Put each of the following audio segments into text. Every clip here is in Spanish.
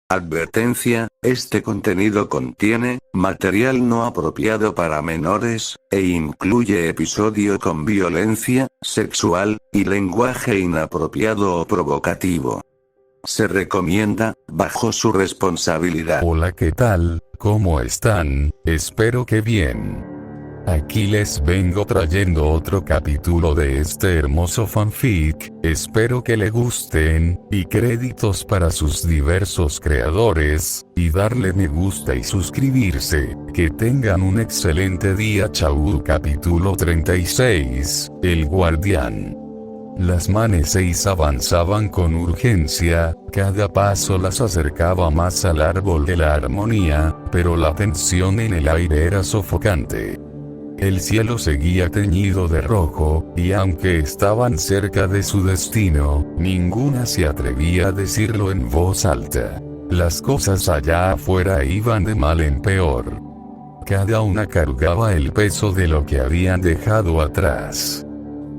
Advertencia, este contenido contiene material no apropiado para menores, e incluye episodio con violencia sexual y lenguaje inapropiado o provocativo. Se recomienda, bajo su responsabilidad. Hola, ¿qué tal? ¿Cómo están? Espero que bien. Aquí les vengo trayendo otro capítulo de este hermoso fanfic, espero que le gusten, y créditos para sus diversos creadores, y darle me gusta y suscribirse, que tengan un excelente día. Chau. Capítulo 36, El Guardián. Las manes 6 avanzaban con urgencia, cada paso las acercaba más al árbol de la armonía, pero la tensión en el aire era sofocante. El cielo seguía teñido de rojo, y aunque estaban cerca de su destino, ninguna se atrevía a decirlo en voz alta. Las cosas allá afuera iban de mal en peor. Cada una cargaba el peso de lo que habían dejado atrás.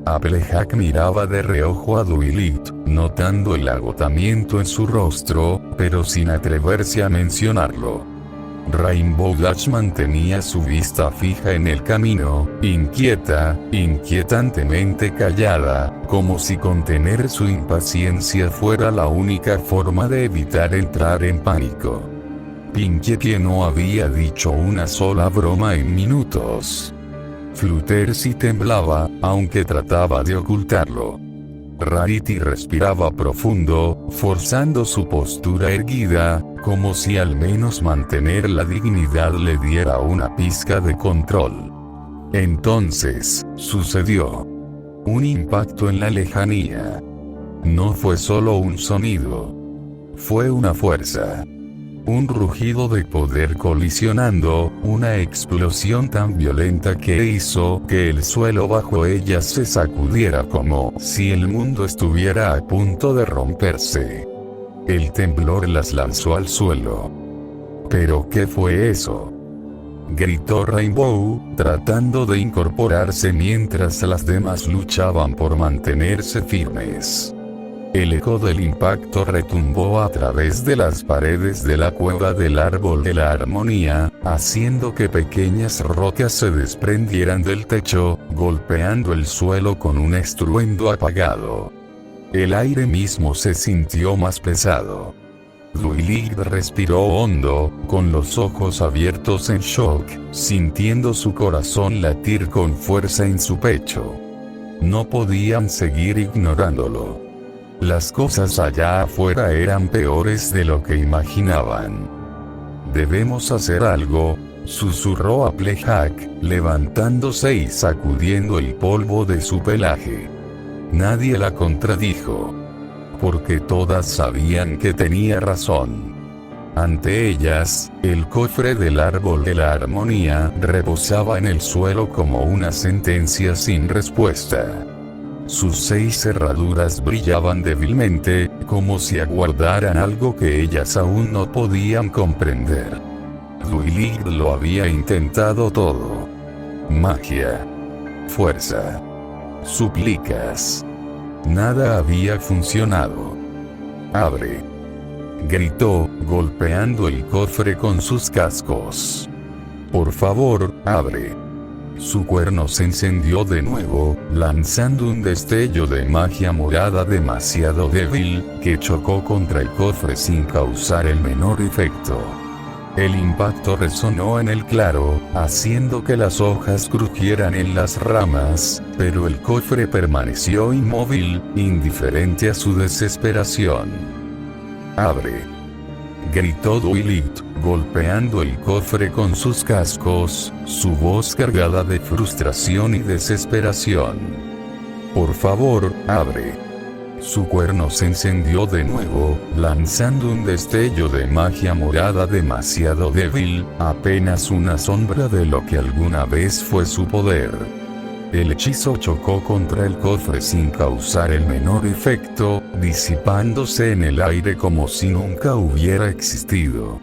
Applejack miraba de reojo a Dwight, notando el agotamiento en su rostro, pero sin atreverse a mencionarlo. Rainbow Dash mantenía su vista fija en el camino, inquietantemente callada, como si contener su impaciencia fuera la única forma de evitar entrar en pánico. Pinkie, que no había dicho una sola broma en minutos. Flutter sí temblaba, aunque trataba de ocultarlo. Rarity respiraba profundo, forzando su postura erguida, como si al menos mantener la dignidad le diera una pizca de control. Entonces, sucedió. Un impacto en la lejanía. No fue solo un sonido. Fue una fuerza. Un rugido de poder colisionando, una explosión tan violenta que hizo que el suelo bajo ella se sacudiera como si el mundo estuviera a punto de romperse. El temblor las lanzó al suelo. ¿Pero qué fue eso?, gritó Rainbow, tratando de incorporarse mientras las demás luchaban por mantenerse firmes. El eco del impacto retumbó a través de las paredes de la cueva del árbol de la armonía, haciendo que pequeñas rocas se desprendieran del techo, golpeando el suelo con un estruendo apagado. El aire mismo se sintió más pesado. Dwight respiró hondo, con los ojos abiertos en shock, sintiendo su corazón latir con fuerza en su pecho. No podían seguir ignorándolo. Las cosas allá afuera eran peores de lo que imaginaban. «Debemos hacer algo», susurró Applejack, levantándose y sacudiendo el polvo de su pelaje. Nadie la contradijo. Porque todas sabían que tenía razón. Ante ellas, el cofre del árbol de la armonía reposaba en el suelo como una sentencia sin respuesta. Sus 6 cerraduras brillaban débilmente, como si aguardaran algo que ellas aún no podían comprender. Dwight lo había intentado todo. Magia. Fuerza. Súplicas. Nada había funcionado. «Abre», gritó, golpeando el cofre con sus cascos. «Por favor, abre». Su cuerno se encendió de nuevo, lanzando un destello de magia morada demasiado débil, que chocó contra el cofre sin causar el menor efecto. El impacto resonó en el claro, haciendo que las hojas crujieran en las ramas, pero el cofre permaneció inmóvil, indiferente a su desesperación. «Abre», gritó Dwight, golpeando el cofre con sus cascos, su voz cargada de frustración y desesperación. «Por favor, abre». Su cuerno se encendió de nuevo, lanzando un destello de magia morada demasiado débil, apenas una sombra de lo que alguna vez fue su poder. El hechizo chocó contra el cofre sin causar el menor efecto, disipándose en el aire como si nunca hubiera existido.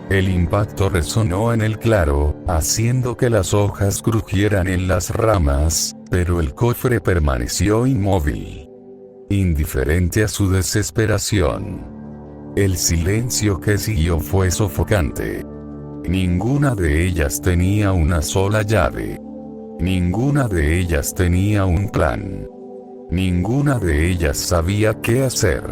El impacto resonó en el claro, haciendo que las hojas crujieran en las ramas, pero el cofre permaneció inmóvil, indiferente a su desesperación. El silencio que siguió fue sofocante. Ninguna de ellas tenía una sola llave. Ninguna de ellas tenía un plan. Ninguna de ellas sabía qué hacer.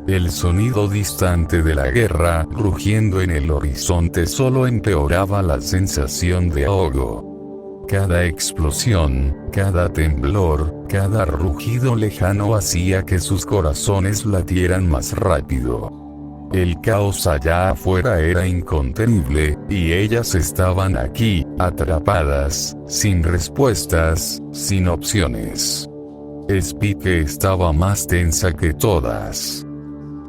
El sonido distante de la guerra rugiendo en el horizonte solo empeoraba la sensación de ahogo. Cada explosión, cada temblor, cada rugido lejano hacía que sus corazones latieran más rápido. El caos allá afuera era incontenible, y ellas estaban aquí, atrapadas, sin respuestas, sin opciones. Spike estaba más tensa que todas.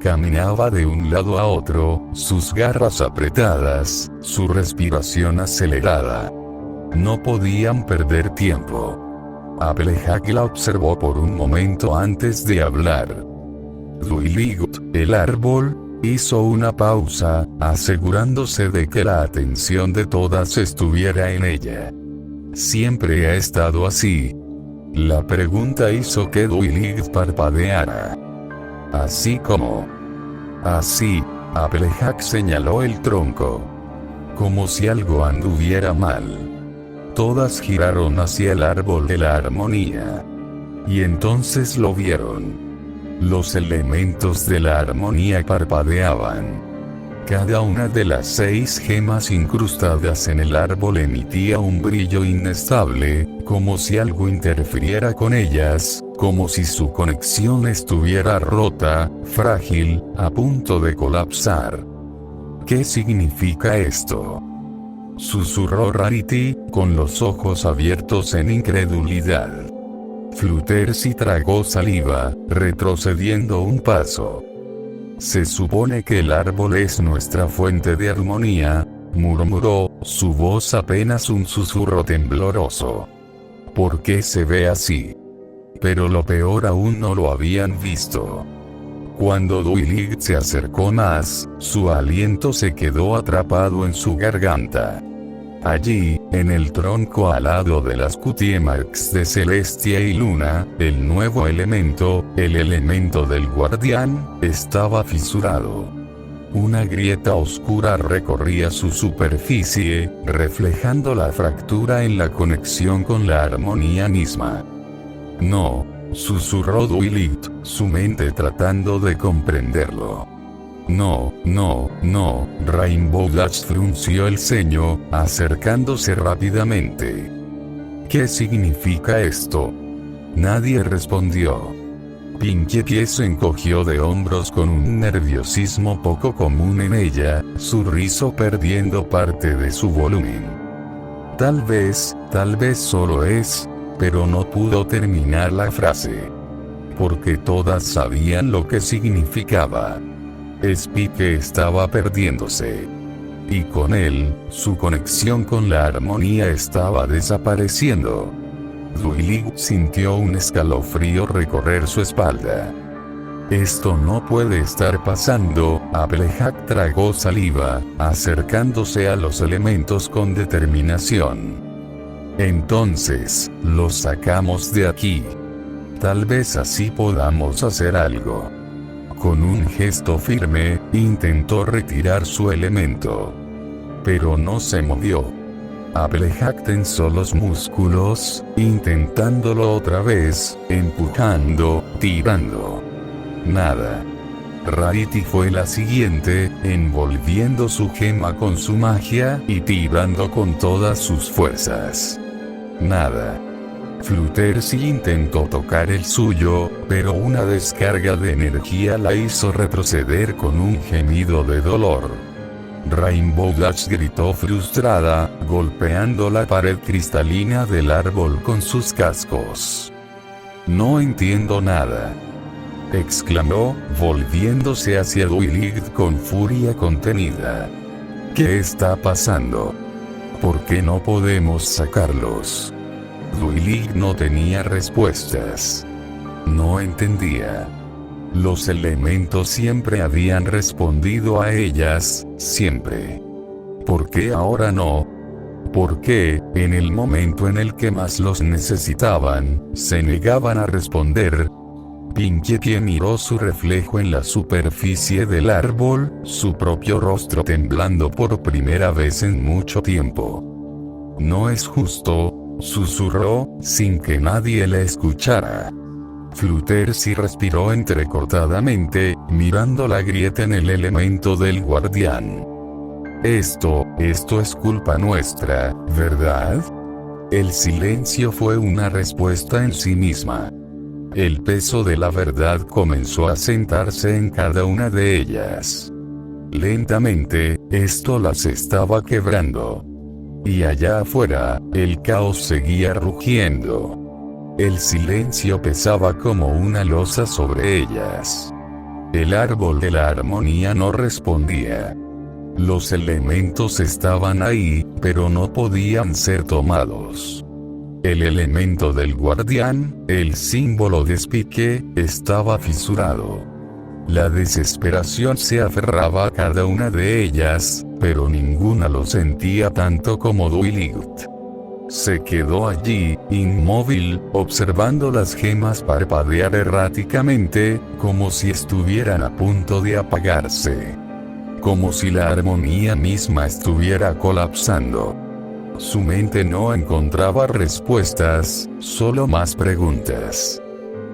Caminaba de un lado a otro, sus garras apretadas, su respiración acelerada. No podían perder tiempo. Applejack la observó por un momento antes de hablar. Duiligut, el árbol, hizo una pausa, asegurándose de que la atención de todas estuviera en ella. Siempre ha estado así. La pregunta hizo que Duiligut parpadeara. Así como. Así, Applejack señaló el tronco. Como si algo anduviera mal. Todas giraron hacia el árbol de la armonía. Y entonces lo vieron. Los elementos de la armonía parpadeaban. Cada una de las 6 gemas incrustadas en el árbol emitía un brillo inestable, como si algo interfiriera con ellas, como si su conexión estuviera rota, frágil, a punto de colapsar. ¿Qué significa esto?, susurró Rarity, con los ojos abiertos en incredulidad. Fluttershy tragó saliva, retrocediendo un paso. Se supone que el árbol es nuestra fuente de armonía, murmuró, su voz apenas un susurro tembloroso. ¿Por qué se ve así? Pero lo peor aún no lo habían visto. Cuando Duiligut se acercó más, su aliento se quedó atrapado en su garganta. Allí, en el tronco al lado de las Cutiemax de Celestia y Luna, el nuevo elemento, el elemento del guardián, estaba fisurado. Una grieta oscura recorría su superficie, reflejando la fractura en la conexión con la armonía misma. No, susurró Duiligut, su mente tratando de comprenderlo. No, Rainbow Dash frunció el ceño, acercándose rápidamente. ¿Qué significa esto? Nadie respondió. Pinkie Pie se encogió de hombros con un nerviosismo poco común en ella, su rizo perdiendo parte de su volumen. Tal vez solo es, pero no pudo terminar la frase. Porque todas sabían lo que significaba. Spike estaba perdiéndose. Y con él, su conexión con la armonía estaba desapareciendo. Duiligut sintió un escalofrío recorrer su espalda. Esto no puede estar pasando, Applejack tragó saliva, acercándose a los elementos con determinación. Entonces, los sacamos de aquí. Tal vez así podamos hacer algo. Con un gesto firme, intentó retirar su elemento. Pero no se movió. Applejack tensó los músculos, intentándolo otra vez, empujando, tirando. Nada. Rarity fue la siguiente, envolviendo su gema con su magia y tirando con todas sus fuerzas. Nada. Fluttershy intentó tocar el suyo, pero una descarga de energía la hizo retroceder con un gemido de dolor. Rainbow Dash gritó frustrada, golpeando la pared cristalina del árbol con sus cascos. No entiendo nada, exclamó, volviéndose hacia Duiligut con furia contenida. ¿Qué está pasando? ¿Por qué no podemos sacarlos? Duiligut no tenía respuestas. No entendía. Los elementos siempre habían respondido a ellas, siempre. ¿Por qué ahora no? ¿Por qué, en el momento en el que más los necesitaban, se negaban a responder? Pinkie miró su reflejo en la superficie del árbol, su propio rostro temblando por primera vez en mucho tiempo. No es justo, susurró, sin que nadie le escuchara. Fluttershy respiró entrecortadamente, mirando la grieta en el elemento del guardián. Esto es culpa nuestra, ¿verdad? El silencio fue una respuesta en sí misma. El peso de la verdad comenzó a sentarse en cada una de ellas. Lentamente, esto las estaba quebrando. Y allá afuera, el caos seguía rugiendo. El silencio pesaba como una losa sobre ellas. El árbol de la armonía no respondía. Los elementos estaban ahí, pero no podían ser tomados. El elemento del guardián, el símbolo de Spike, estaba fisurado. La desesperación se aferraba a cada una de ellas, pero ninguna lo sentía tanto como Dwight. Se quedó allí, inmóvil, observando las gemas parpadear erráticamente, como si estuvieran a punto de apagarse. Como si la armonía misma estuviera colapsando. Su mente no encontraba respuestas, solo más preguntas.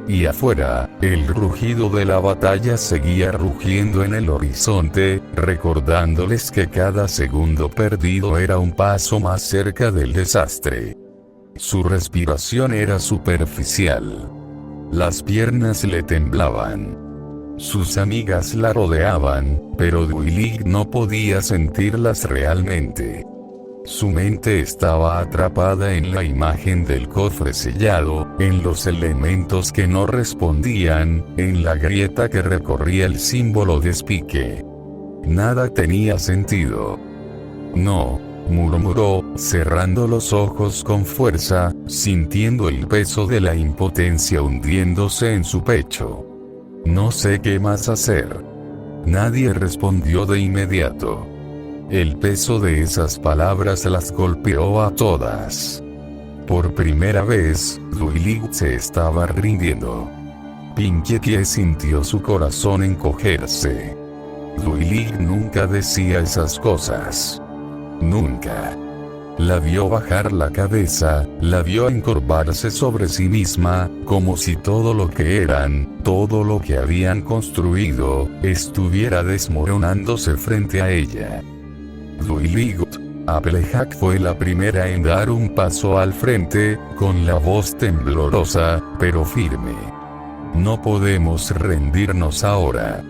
Y afuera, el rugido de la batalla seguía rugiendo en el horizonte, recordándoles que cada segundo perdido era un paso más cerca del desastre. Su respiración era superficial. Las piernas le temblaban. Sus amigas la rodeaban, pero Dwight no podía sentirlas realmente. Su mente estaba atrapada en la imagen del cofre sellado, en los elementos que no respondían, en la grieta que recorría el símbolo de Spike. Nada tenía sentido. No, murmuró, cerrando los ojos con fuerza, sintiendo el peso de la impotencia hundiéndose en su pecho. No sé qué más hacer. Nadie respondió de inmediato. El peso de esas palabras las golpeó a todas. Por primera vez, Dwight se estaba rindiendo. Pinkie sintió su corazón encogerse. Dwight nunca decía esas cosas. Nunca. La vio bajar la cabeza, la vio encorvarse sobre sí misma, como si todo lo que eran, todo lo que habían construido, estuviera desmoronándose frente a ella. Dwight, Applejack fue la primera en dar un paso al frente, con la voz temblorosa, pero firme. No podemos rendirnos ahora.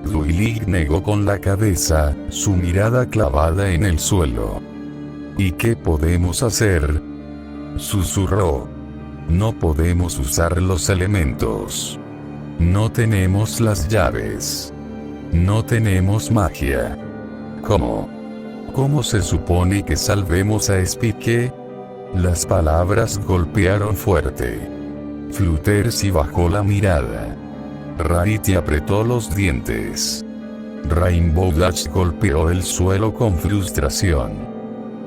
Dwight negó con la cabeza, su mirada clavada en el suelo. ¿Y qué podemos hacer?, susurró. No podemos usar los elementos. No tenemos las llaves. No tenemos magia. ¿Cómo? ¿Cómo se supone que salvemos a Spike? Las palabras golpearon fuerte. Fluttershy bajó la mirada. Rarity apretó los dientes. Rainbow Dash golpeó el suelo con frustración.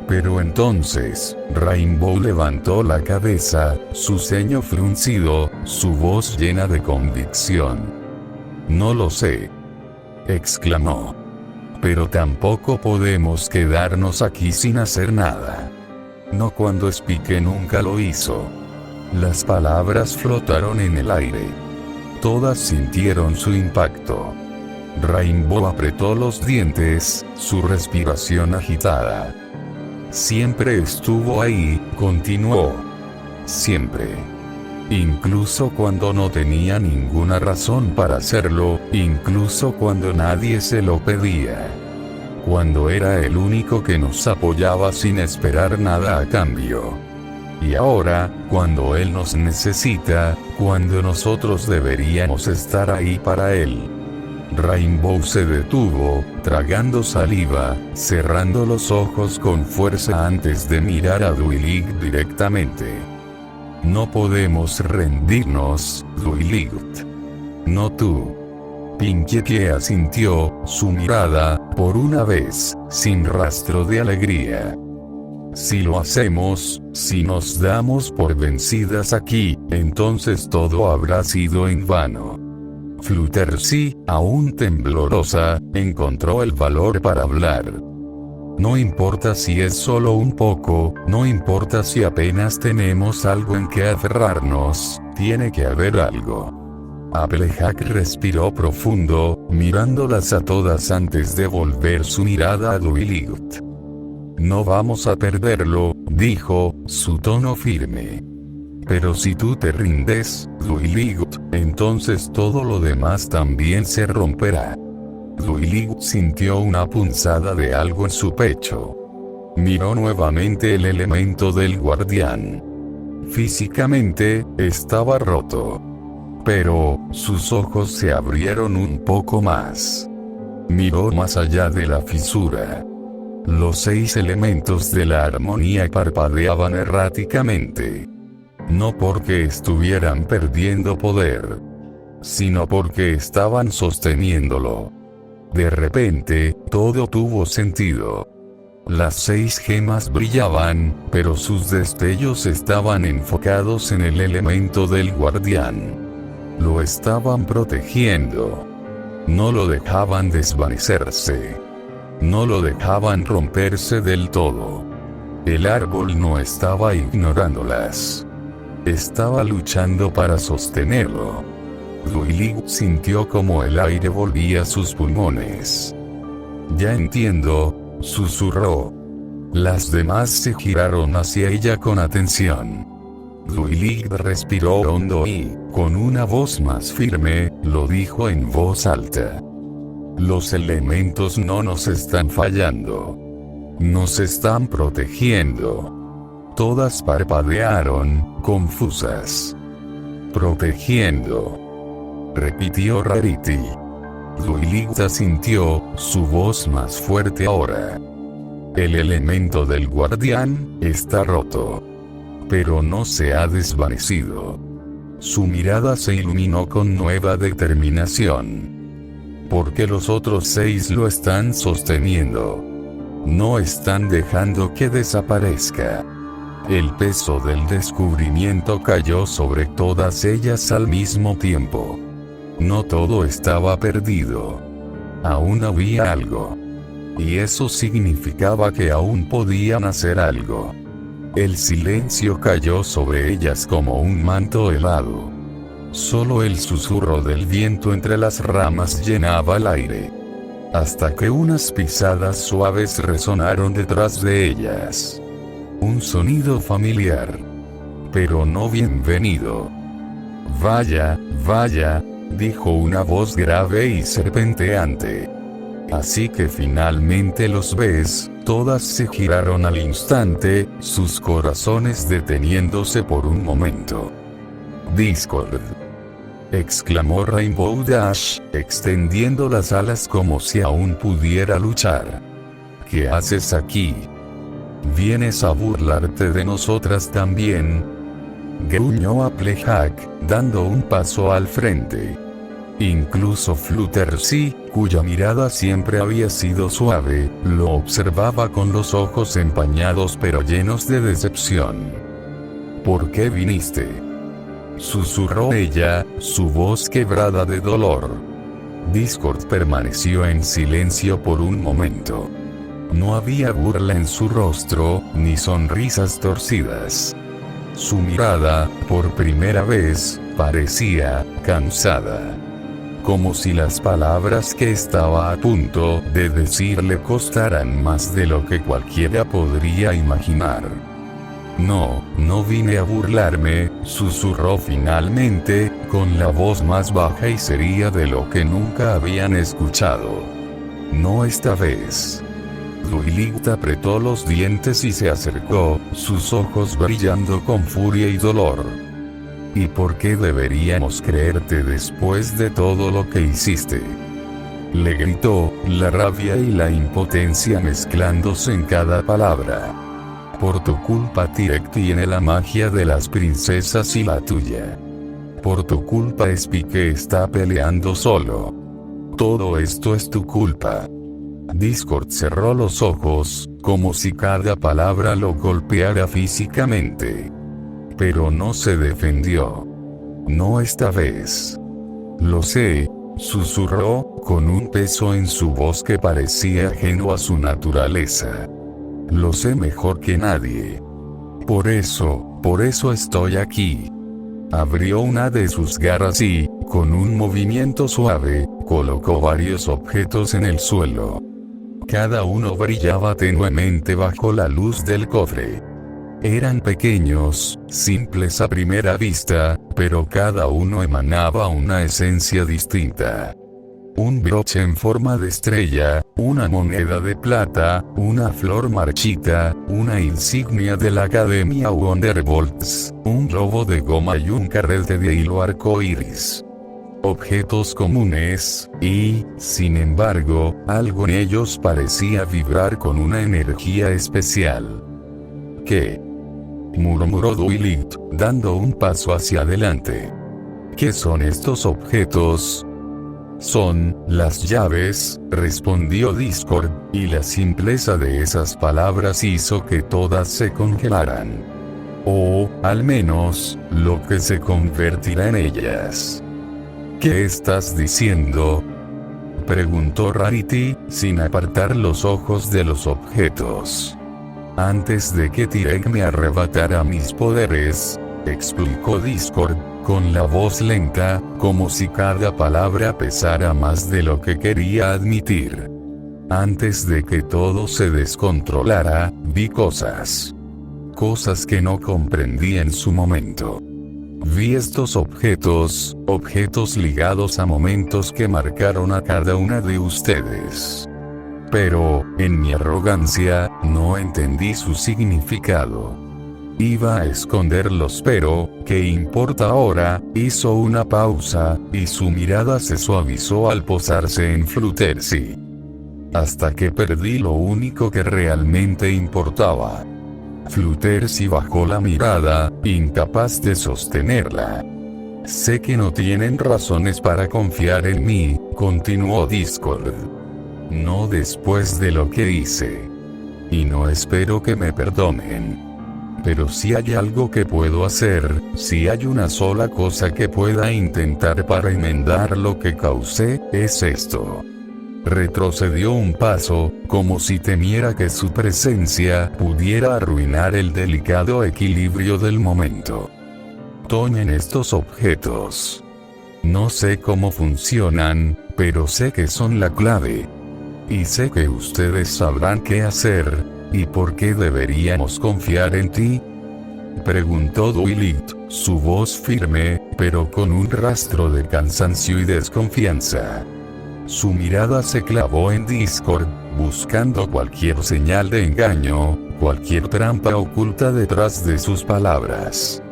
Pero entonces, Rainbow levantó la cabeza, su ceño fruncido, su voz llena de convicción. No lo sé, exclamó. Pero tampoco podemos quedarnos aquí sin hacer nada. No cuando Spike nunca lo hizo. Las palabras flotaron en el aire. Todas sintieron su impacto. Rainbow apretó los dientes, su respiración agitada. Siempre estuvo ahí, continuó. Siempre. Incluso cuando no tenía ninguna razón para hacerlo, incluso cuando nadie se lo pedía. Cuando era el único que nos apoyaba sin esperar nada a cambio. Y ahora, cuando él nos necesita, cuando nosotros deberíamos estar ahí para él. Rainbow se detuvo, tragando saliva, cerrando los ojos con fuerza antes de mirar a Dwight directamente. No podemos rendirnos, Dwight. No tú. Pinkie asintió, su mirada, por una vez, sin rastro de alegría. Si lo hacemos, si nos damos por vencidas aquí, entonces todo habrá sido en vano. Fluttershy, aún temblorosa, encontró el valor para hablar. No importa si es solo un poco, no importa si apenas tenemos algo en que aferrarnos, tiene que haber algo. Applejack respiró profundo, mirándolas a todas antes de volver su mirada a Dwight. No vamos a perderlo, dijo, su tono firme. Pero si tú te rindes, Dwight, entonces todo lo demás también se romperá. Dwight sintió una punzada de algo en su pecho. Miró nuevamente el elemento del guardián. Físicamente, estaba roto. Pero, sus ojos se abrieron un poco más. Miró más allá de la fisura. Los 6 elementos de la armonía parpadeaban erráticamente. No porque estuvieran perdiendo poder, sino porque estaban sosteniéndolo. De repente, todo tuvo sentido. Las 6 gemas brillaban, pero sus destellos estaban enfocados en el elemento del guardián. Lo estaban protegiendo. No lo dejaban desvanecerse. No lo dejaban romperse del todo. El árbol no estaba ignorándolas. Estaba luchando para sostenerlo. Dwight sintió como el aire volvía a sus pulmones. Ya entiendo, susurró. Las demás se giraron hacia ella con atención. Dwight respiró hondo y, con una voz más firme, lo dijo en voz alta. Los elementos no nos están fallando. Nos están protegiendo. Todas parpadearon, confusas. Protegiendo. Repitió Rarity. Dwight sintió su voz más fuerte ahora. El elemento del guardián está roto. Pero no se ha desvanecido. Su mirada se iluminó con nueva determinación. Porque los otros 6 lo están sosteniendo. No están dejando que desaparezca. El peso del descubrimiento cayó sobre todas ellas al mismo tiempo. No todo estaba perdido. Aún había algo. Y eso significaba que aún podían hacer algo. El silencio cayó sobre ellas como un manto helado. Solo el susurro del viento entre las ramas llenaba el aire. Hasta que unas pisadas suaves resonaron detrás de ellas. Un sonido familiar. Pero no bienvenido. Vaya, vaya, dijo una voz grave y serpenteante. Así que finalmente los ves. Todas se giraron al instante, sus corazones deteniéndose por un momento. Discord. Exclamó Rainbow Dash, extendiendo las alas como si aún pudiera luchar. ¿Qué haces aquí? ¿Vienes a burlarte de nosotras también? Gruñó Applejack, dando un paso al frente. Incluso Fluttershy, cuya mirada siempre había sido suave, lo observaba con los ojos empañados pero llenos de decepción. ¿Por qué viniste? Susurró ella, su voz quebrada de dolor. Discord permaneció en silencio por un momento. No había burla en su rostro, ni sonrisas torcidas. Su mirada, por primera vez, parecía cansada. Como si las palabras que estaba a punto de decirle costaran más de lo que cualquiera podría imaginar. No vine a burlarme, susurró finalmente, con la voz más baja y seria de lo que nunca habían escuchado. No esta vez. Dwight apretó los dientes y se acercó, sus ojos brillando con furia y dolor. ¿Y por qué deberíamos creerte después de todo lo que hiciste? Le gritó, la rabia y la impotencia mezclándose en cada palabra. Por tu culpa Tyrek tiene la magia de las princesas y la tuya. Por tu culpa Spike está peleando solo. Todo esto es tu culpa. Discord cerró los ojos, como si cada palabra lo golpeara físicamente. Pero no se defendió. No esta vez. Lo sé, susurró, con un peso en su voz que parecía ajeno a su naturaleza. Lo sé mejor que nadie. Por eso estoy aquí. Abrió una de sus garras y, con un movimiento suave, colocó varios objetos en el suelo. Cada uno brillaba tenuemente bajo la luz del cofre. Eran pequeños, simples a primera vista, pero cada uno emanaba una esencia distinta. Un broche en forma de estrella, una moneda de plata, una flor marchita, una insignia de la Academia Wonderbolts, un globo de goma y un carrete de hilo arcoíris. Objetos comunes, y, sin embargo, algo en ellos parecía vibrar con una energía especial. ¿Qué? Murmuró Dwight, dando un paso hacia adelante. ¿Qué son estos objetos? Son las llaves, respondió Discord, y la simpleza de esas palabras hizo que todas se congelaran. O, al menos, lo que se convertirá en ellas. ¿Qué estás diciendo? Preguntó Rarity, sin apartar los ojos de los objetos. Antes de que Tirek me arrebatara mis poderes, explicó Discord, con la voz lenta, como si cada palabra pesara más de lo que quería admitir. Antes de que todo se descontrolara, vi cosas que no comprendí en su momento. Vi estos objetos ligados a momentos que marcaron a cada una de ustedes. Pero, en mi arrogancia, no entendí su significado. Iba a esconderlos, pero, ¿qué importa ahora? Hizo una pausa, y su mirada se suavizó al posarse en Fluttershy. Hasta que perdí lo único que realmente importaba. Fluttershy bajó la mirada, incapaz de sostenerla. Sé que no tienen razones para confiar en mí, continuó Discord. No después de lo que hice. Y no espero que me perdonen. Pero si hay algo que puedo hacer, si hay una sola cosa que pueda intentar para enmendar lo que causé, es esto. Retrocedió un paso, como si temiera que su presencia pudiera arruinar el delicado equilibrio del momento. Tomen estos objetos. No sé cómo funcionan, pero sé que son la clave. Y sé que ustedes sabrán qué hacer, y por qué deberíamos confiar en ti. Preguntó Dwight, su voz firme, pero con un rastro de cansancio y desconfianza. Su mirada se clavó en Discord, buscando cualquier señal de engaño, cualquier trampa oculta detrás de sus palabras.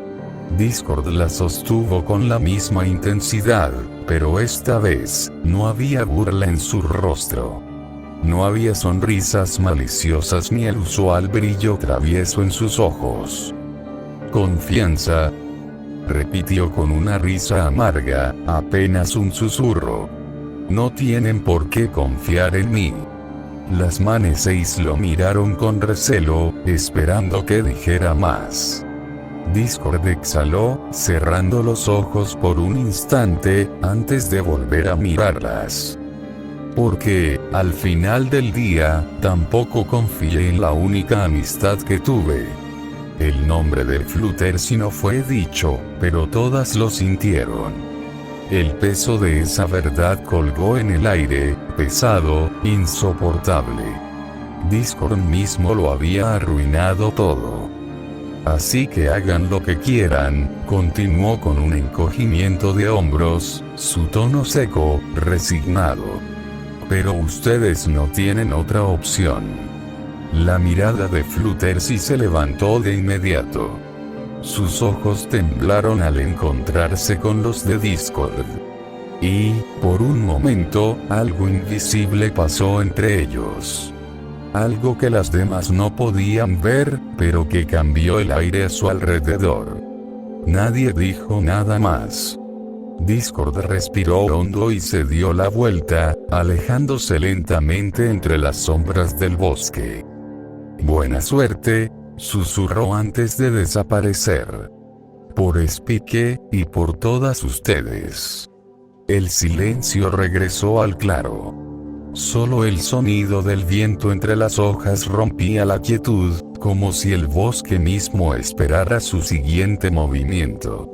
Discord la sostuvo con la misma intensidad, pero esta vez, no había burla en su rostro. No había sonrisas maliciosas ni el usual brillo travieso en sus ojos. Confianza, repitió con una risa amarga, apenas un susurro. No tienen por qué confiar en mí. Las Maneseis lo miraron con recelo, esperando que dijera más. Discord exhaló, cerrando los ojos por un instante, antes de volver a mirarlas. Porque, al final del día, tampoco confié en la única amistad que tuve. El nombre de Fluttershy no fue dicho, pero todas lo sintieron. El peso de esa verdad colgó en el aire, pesado, insoportable. Discord mismo lo había arruinado todo. Así que hagan lo que quieran, continuó con un encogimiento de hombros, su tono seco, resignado. Pero ustedes no tienen otra opción. La mirada de Fluttershy se levantó de inmediato. Sus ojos temblaron al encontrarse con los de Discord. Y, por un momento, algo invisible pasó entre ellos. Algo que las demás no podían ver, pero que cambió el aire a su alrededor. Nadie dijo nada más. Discord respiró hondo y se dio la vuelta, alejándose lentamente entre las sombras del bosque. «Buena suerte», susurró antes de desaparecer. «Por Spike, y por todas ustedes». El silencio regresó al claro. Solo el sonido del viento entre las hojas rompía la quietud, como si el bosque mismo esperara su siguiente movimiento.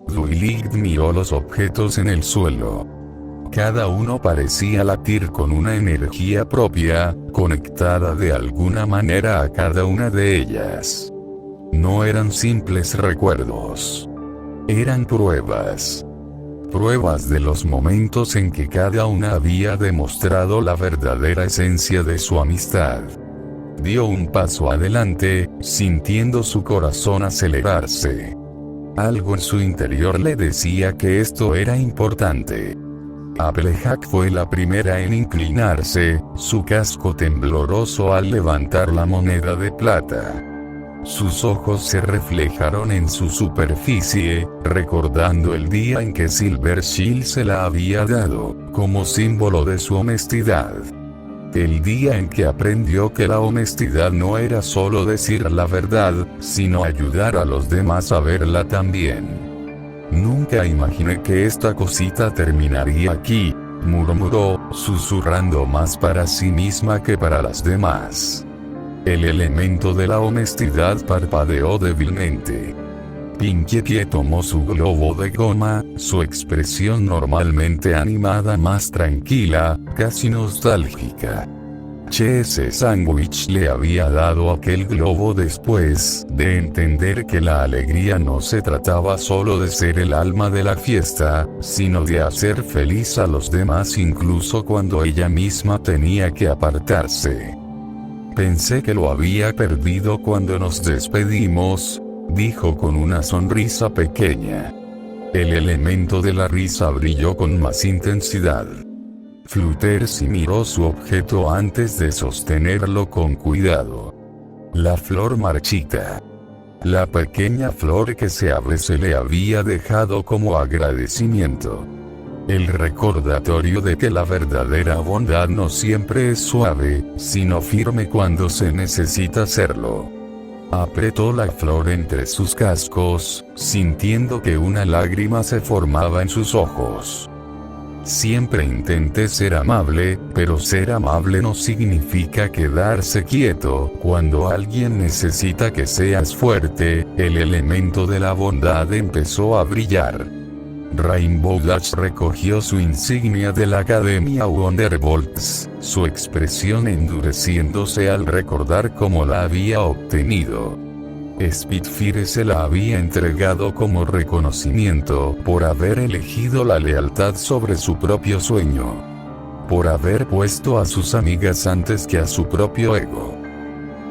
Duilig miró los objetos en el suelo. Cada uno parecía latir con una energía propia, conectada de alguna manera a cada una de ellas. No eran simples recuerdos. Eran pruebas. Pruebas de los momentos en que cada una había demostrado la verdadera esencia de su amistad. Dio un paso adelante, sintiendo su corazón acelerarse. Algo en su interior le decía que esto era importante. Applejack fue la primera en inclinarse, su casco tembloroso al levantar la moneda de plata. Sus ojos se reflejaron en su superficie, recordando el día en que Silver Shield se la había dado, como símbolo de su honestidad. El día en que aprendió que la honestidad no era solo decir la verdad, sino ayudar a los demás a verla también. «Nunca imaginé que esta cosita terminaría aquí», murmuró, susurrando más para sí misma que para las demás. El elemento de la honestidad parpadeó débilmente. Pinkie Pie tomó su globo de goma, su expresión normalmente animada más tranquila, casi nostálgica. Ese sándwich le había dado aquel globo después de entender que la alegría no se trataba solo de ser el alma de la fiesta, sino de hacer feliz a los demás incluso cuando ella misma tenía que apartarse. «Pensé que lo había perdido cuando nos despedimos», dijo con una sonrisa pequeña. El elemento de la risa brilló con más intensidad. Fluttershy miró su objeto antes de sostenerlo con cuidado. La flor marchita. La pequeña flor que se le había dejado como agradecimiento. El recordatorio de que la verdadera bondad no siempre es suave, sino firme cuando se necesita serlo. Apretó la flor entre sus cascos, sintiendo que una lágrima se formaba en sus ojos. «Siempre intenté ser amable, pero ser amable no significa quedarse quieto. Cuando alguien necesita que seas fuerte, el elemento de la bondad empezó a brillar». Rainbow Dash recogió su insignia de la Academia Wonderbolts, su expresión endureciéndose al recordar cómo la había obtenido. Spitfire se la había entregado como reconocimiento por haber elegido la lealtad sobre su propio sueño. Por haber puesto a sus amigas antes que a su propio ego.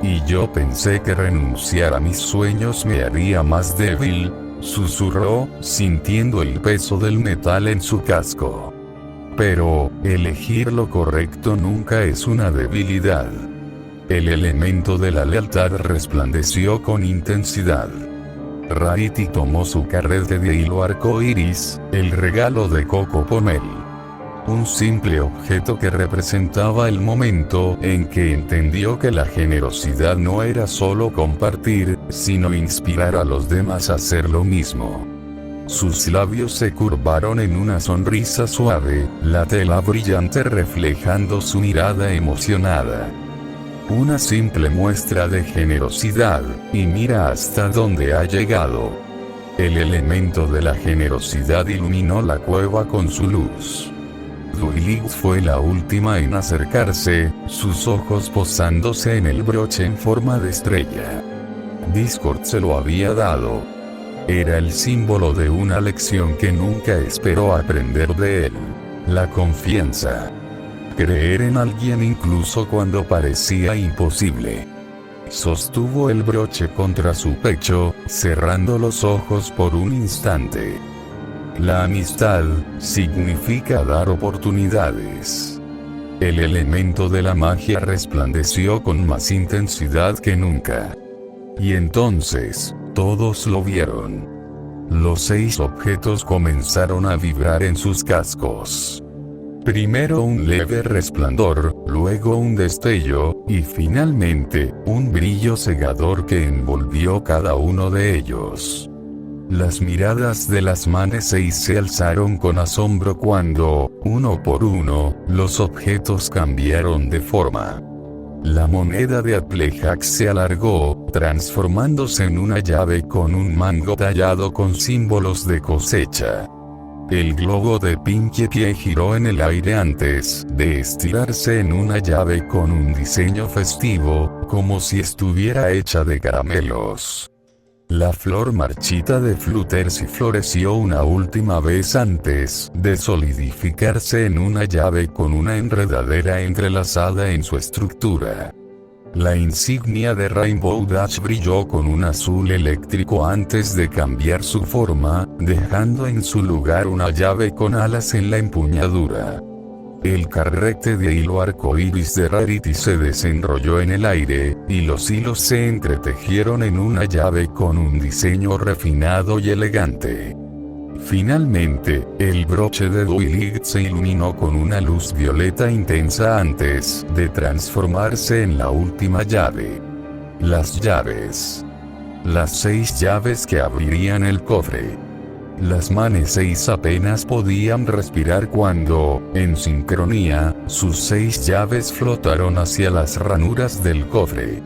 «Y yo pensé que renunciar a mis sueños me haría más débil», susurró, sintiendo el peso del metal en su casco. «Pero, elegir lo correcto nunca es una debilidad». El elemento de la lealtad resplandeció con intensidad. Rarity tomó su carrete de hilo arcoíris, el regalo de Coco Ponel. Un simple objeto que representaba el momento en que entendió que la generosidad no era solo compartir, sino inspirar a los demás a hacer lo mismo. Sus labios se curvaron en una sonrisa suave, la tela brillante reflejando su mirada emocionada. Una simple muestra de generosidad, y mira hasta dónde ha llegado. El elemento de la generosidad iluminó la cueva con su luz. Duilig fue la última en acercarse, sus ojos posándose en el broche en forma de estrella. Discord se lo había dado. Era el símbolo de una lección que nunca esperó aprender de él. La confianza. Creer en alguien incluso cuando parecía imposible. Sostuvo el broche contra su pecho, cerrando los ojos por un instante. La amistad significa dar oportunidades. El elemento de la magia resplandeció con más intensidad que nunca. Y entonces, todos lo vieron. Los 6 objetos comenzaron a vibrar en sus cascos. Primero un leve resplandor, luego un destello, y finalmente, un brillo cegador que envolvió cada uno de ellos. Las miradas de las manes 6 se alzaron con asombro cuando, uno por uno, los objetos cambiaron de forma. La moneda de Atlejax se alargó, transformándose en una llave con un mango tallado con símbolos de cosecha. El globo de Pinkie Pie giró en el aire antes de estirarse en una llave con un diseño festivo, como si estuviera hecha de caramelos. La flor marchita de Fluttershy floreció una última vez antes de solidificarse en una llave con una enredadera entrelazada en su estructura. La insignia de Rainbow Dash brilló con un azul eléctrico antes de cambiar su forma, dejando en su lugar una llave con alas en la empuñadura. El carrete de hilo arcoíris de Rarity se desenrolló en el aire, y los hilos se entretejieron en una llave con un diseño refinado y elegante. Finalmente, el broche de Duilig se iluminó con una luz violeta intensa antes de transformarse en la última llave. Las llaves. Las 6 llaves que abrirían el cofre. Las manes 6 apenas podían respirar cuando, en sincronía, sus 6 llaves flotaron hacia las ranuras del cofre.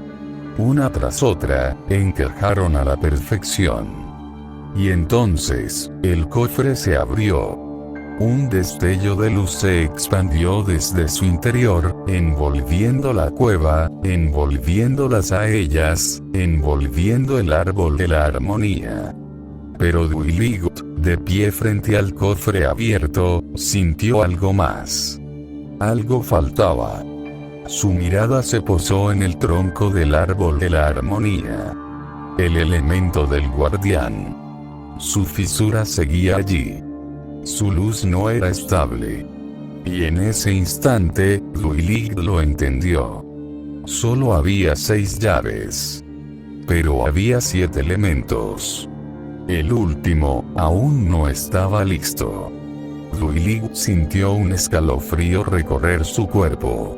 Una tras otra, encajaron a la perfección. Y entonces, el cofre se abrió. Un destello de luz se expandió desde su interior, envolviendo la cueva, envolviéndolas a ellas, envolviendo el árbol de la armonía. Pero Duilig, de pie frente al cofre abierto, sintió algo más. Algo faltaba. Su mirada se posó en el tronco del árbol de la armonía. El elemento del guardián. Su fisura seguía allí. Su luz no era estable. Y en ese instante, Duilig lo entendió. Solo había 6 llaves. Pero había 7 elementos. El último, aún no estaba listo. Duilig sintió un escalofrío recorrer su cuerpo.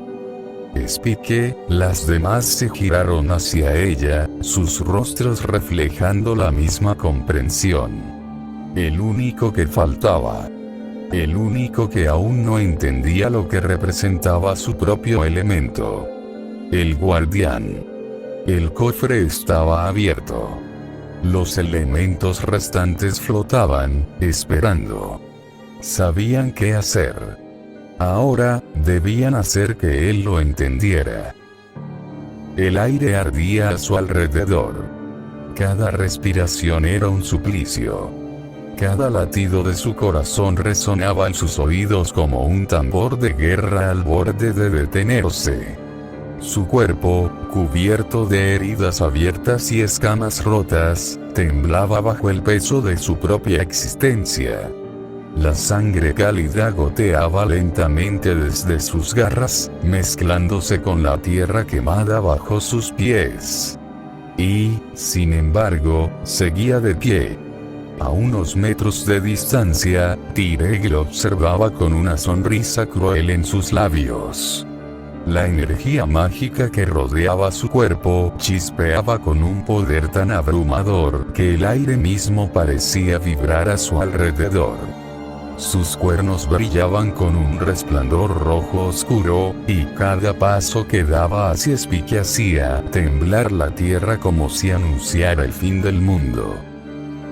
Spike, las demás se giraron hacia ella, sus rostros reflejando la misma comprensión. El único que faltaba. El único que aún no entendía lo que representaba su propio elemento. El guardián. El cofre estaba abierto. Los elementos restantes flotaban, esperando. Sabían qué hacer. Ahora, debían hacer que él lo entendiera. El aire ardía a su alrededor. Cada respiración era un suplicio. Cada latido de su corazón resonaba en sus oídos como un tambor de guerra al borde de detenerse. Su cuerpo, cubierto de heridas abiertas y escamas rotas, temblaba bajo el peso de su propia existencia. La sangre cálida goteaba lentamente desde sus garras, mezclándose con la tierra quemada bajo sus pies. Y, sin embargo, seguía de pie. A unos metros de distancia, Tireg lo observaba con una sonrisa cruel en sus labios. La energía mágica que rodeaba su cuerpo chispeaba con un poder tan abrumador que el aire mismo parecía vibrar a su alrededor. Sus cuernos brillaban con un resplandor rojo oscuro, y cada paso que daba hacia Spike hacía temblar la tierra como si anunciara el fin del mundo.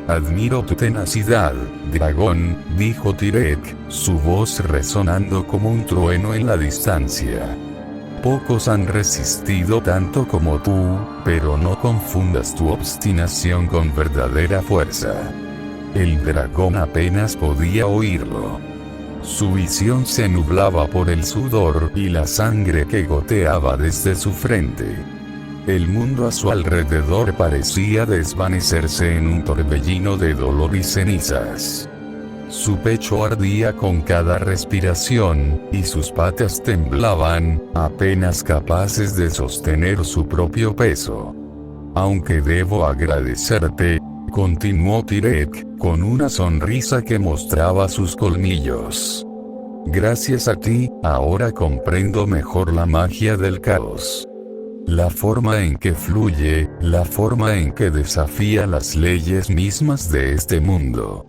Admiro tu tenacidad, dragón, dijo Tireg, su voz resonando como un trueno en la distancia. Pocos han resistido tanto como tú, pero no confundas tu obstinación con verdadera fuerza. El dragón apenas podía oírlo. Su visión se nublaba por el sudor y la sangre que goteaba desde su frente. El mundo a su alrededor parecía desvanecerse en un torbellino de dolor y cenizas. Su pecho ardía con cada respiración, y sus patas temblaban, apenas capaces de sostener su propio peso. Aunque debo agradecerte, continuó Tireg, con una sonrisa que mostraba sus colmillos. Gracias a ti, ahora comprendo mejor la magia del caos. La forma en que fluye, la forma en que desafía las leyes mismas de este mundo.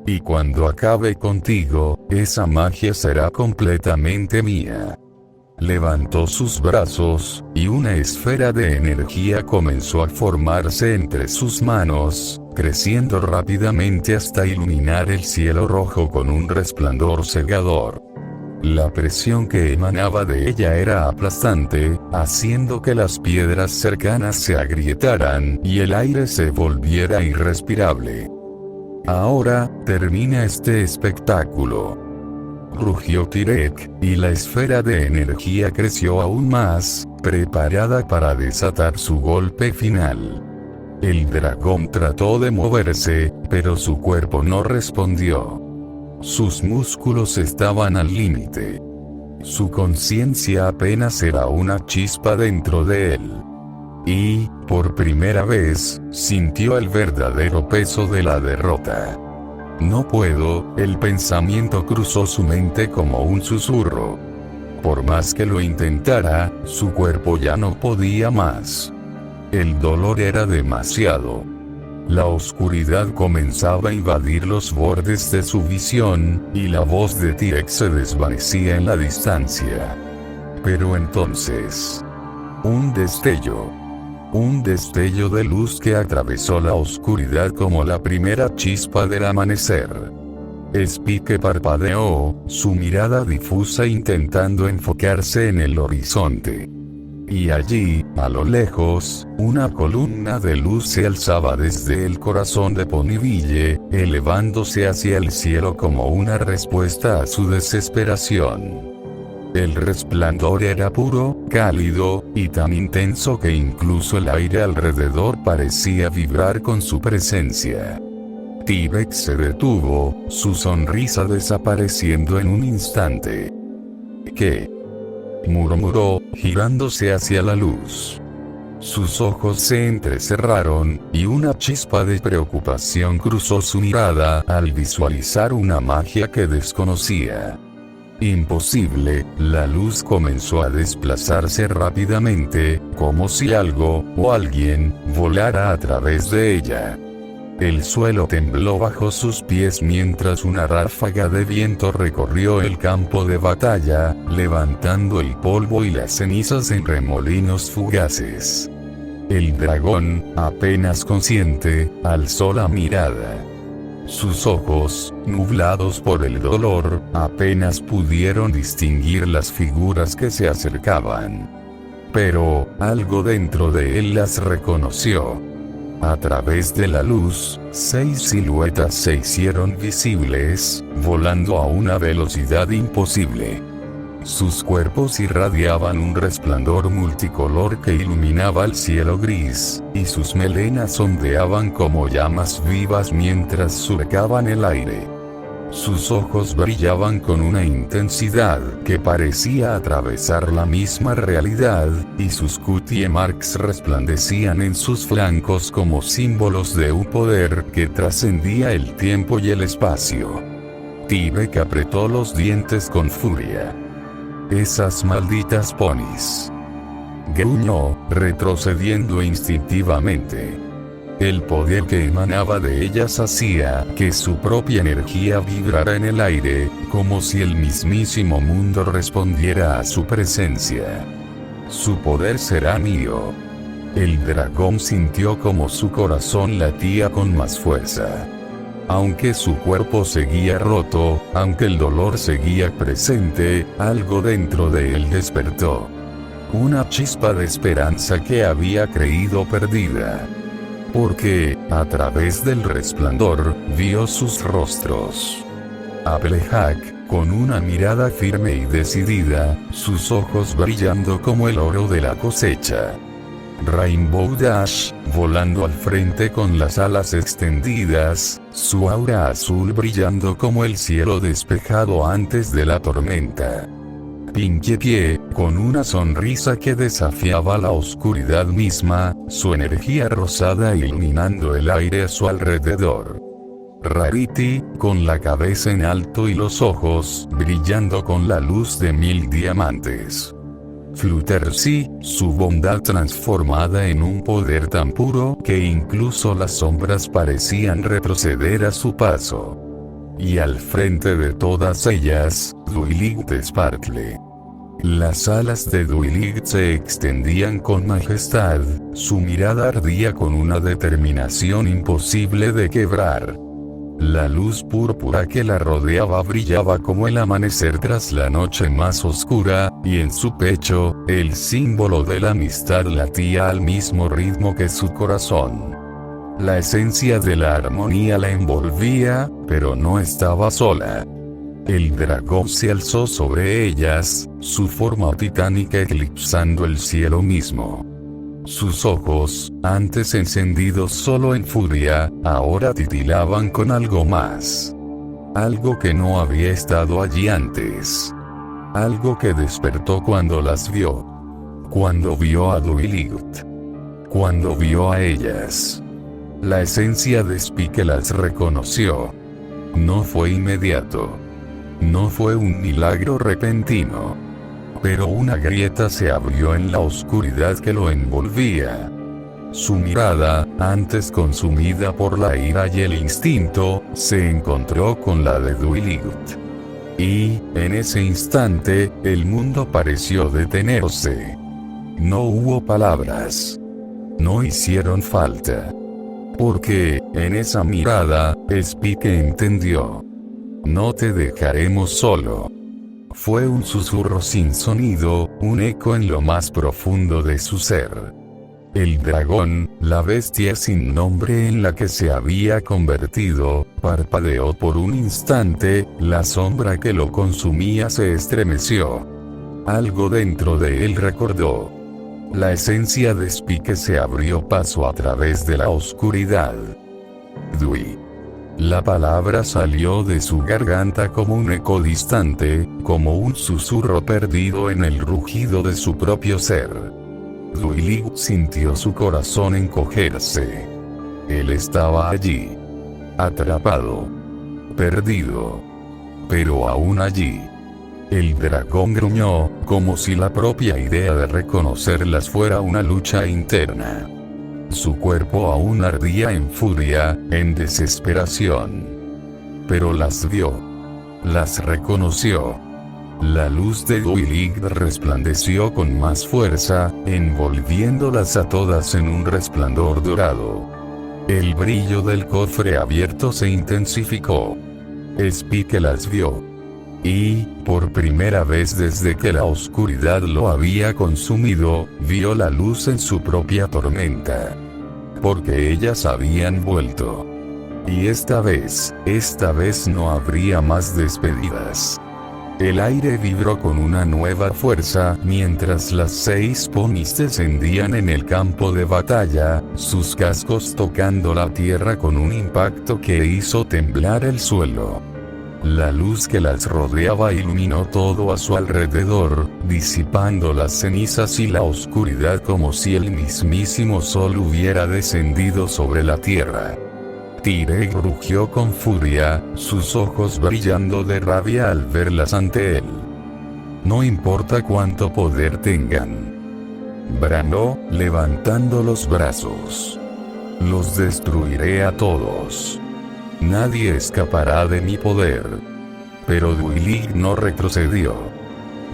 Y cuando acabe contigo, esa magia será completamente mía. Levantó sus brazos, y una esfera de energía comenzó a formarse entre sus manos, creciendo rápidamente hasta iluminar el cielo rojo con un resplandor cegador. La presión que emanaba de ella era aplastante, haciendo que las piedras cercanas se agrietaran y el aire se volviera irrespirable. Ahora, termina este espectáculo. Rugió Tirek, y la esfera de energía creció aún más, preparada para desatar su golpe final. El dragón trató de moverse, pero su cuerpo no respondió. Sus músculos estaban al límite. Su conciencia apenas era una chispa dentro de él. Y, por primera vez, sintió el verdadero peso de la derrota. No puedo, el pensamiento cruzó su mente como un susurro. Por más que lo intentara, su cuerpo ya no podía más. El dolor era demasiado. La oscuridad comenzaba a invadir los bordes de su visión, y la voz de Tirek se desvanecía en la distancia. Pero entonces... un destello de luz que atravesó la oscuridad como la primera chispa del amanecer. Spike parpadeó, su mirada difusa intentando enfocarse en el horizonte. Y allí, a lo lejos, una columna de luz se alzaba desde el corazón de Ponyville, elevándose hacia el cielo como una respuesta a su desesperación. El resplandor era puro, cálido, y tan intenso que incluso el aire alrededor parecía vibrar con su presencia. Tirek se detuvo, su sonrisa desapareciendo en un instante. ¿Qué? Murmuró, girándose hacia la luz. Sus ojos se entrecerraron, y una chispa de preocupación cruzó su mirada al visualizar una magia que desconocía. Imposible, la luz comenzó a desplazarse rápidamente, como si algo, o alguien, volara a través de ella. El suelo tembló bajo sus pies mientras una ráfaga de viento recorrió el campo de batalla, levantando el polvo y las cenizas en remolinos fugaces. El dragón, apenas consciente, alzó la mirada. Sus ojos, nublados por el dolor, apenas pudieron distinguir las figuras que se acercaban. Pero, algo dentro de él las reconoció. A través de la luz, 6 siluetas se hicieron visibles, volando a una velocidad imposible. Sus cuerpos irradiaban un resplandor multicolor que iluminaba el cielo gris, y sus melenas ondeaban como llamas vivas mientras surcaban el aire. Sus ojos brillaban con una intensidad que parecía atravesar la misma realidad, y sus cutie marks resplandecían en sus flancos como símbolos de un poder que trascendía el tiempo y el espacio. Tirek apretó los dientes con furia. Esas malditas ponis. Gruñó, retrocediendo instintivamente. El poder que emanaba de ellas hacía que su propia energía vibrara en el aire, como si el mismísimo mundo respondiera a su presencia. Su poder será mío. El dragón sintió como su corazón latía con más fuerza. Aunque su cuerpo seguía roto, aunque el dolor seguía presente, algo dentro de él despertó. Una chispa de esperanza que había creído perdida. Porque, a través del resplandor, vio sus rostros. Applejack, con una mirada firme y decidida, sus ojos brillando como el oro de la cosecha. Rainbow Dash, volando al frente con las alas extendidas, su aura azul brillando como el cielo despejado antes de la tormenta. Pinkie Pie, con una sonrisa que desafiaba la oscuridad misma, su energía rosada iluminando el aire a su alrededor. Rarity, con la cabeza en alto y los ojos brillando con la luz de 1000 diamantes. Fluttershy, su bondad transformada en un poder tan puro que incluso las sombras parecían retroceder a su paso. Y al frente de todas ellas, Duilig Sparkle. Las alas de Duilig se extendían con majestad, su mirada ardía con una determinación imposible de quebrar. La luz púrpura que la rodeaba brillaba como el amanecer tras la noche más oscura, y en su pecho, el símbolo de la amistad latía al mismo ritmo que su corazón. La esencia de la armonía la envolvía, pero no estaba sola. El dragón se alzó sobre ellas, su forma titánica eclipsando el cielo mismo. Sus ojos, antes encendidos solo en furia, ahora titilaban con algo más. Algo que no había estado allí antes. Algo que despertó cuando las vio. Cuando vio a Duilig. Cuando vio a ellas. La esencia de Spike las reconoció. No fue inmediato. No fue un milagro repentino. Pero una grieta se abrió en la oscuridad que lo envolvía. Su mirada, antes consumida por la ira y el instinto, se encontró con la de Duilig. Y, en ese instante, el mundo pareció detenerse. No hubo palabras. No hicieron falta. Porque, en esa mirada, Spike entendió. No te dejaremos solo. Fue un susurro sin sonido, un eco en lo más profundo de su ser. El dragón, la bestia sin nombre en la que se había convertido, parpadeó por un instante, la sombra que lo consumía se estremeció. Algo dentro de él recordó. La esencia de Spike se abrió paso a través de la oscuridad. Dui. La palabra salió de su garganta como un eco distante, como un susurro perdido en el rugido de su propio ser. Duilig sintió su corazón encogerse. Él estaba allí. Atrapado. Perdido. Pero aún allí. El dragón gruñó, como si la propia idea de reconocerlas fuera una lucha interna. Su cuerpo aún ardía en furia, en desesperación. Pero las vio. Las reconoció. La luz de Duilig resplandeció con más fuerza, envolviéndolas a todas en un resplandor dorado. El brillo del cofre abierto se intensificó. Spike las vio. Y, por primera vez desde que la oscuridad lo había consumido, vio la luz en su propia tormenta. Porque ellas habían vuelto. Y esta vez no habría más despedidas. El aire vibró con una nueva fuerza mientras las 6 ponis descendían en el campo de batalla, sus cascos tocando la tierra con un impacto que hizo temblar el suelo. La luz que las rodeaba iluminó todo a su alrededor, disipando las cenizas y la oscuridad como si el mismísimo sol hubiera descendido sobre la tierra. Tyrek rugió con furia, sus ojos brillando de rabia al verlas ante él. No importa cuánto poder tengan. Bramó, levantando los brazos. Los destruiré a todos. Nadie escapará de mi poder. Pero Duilig no retrocedió.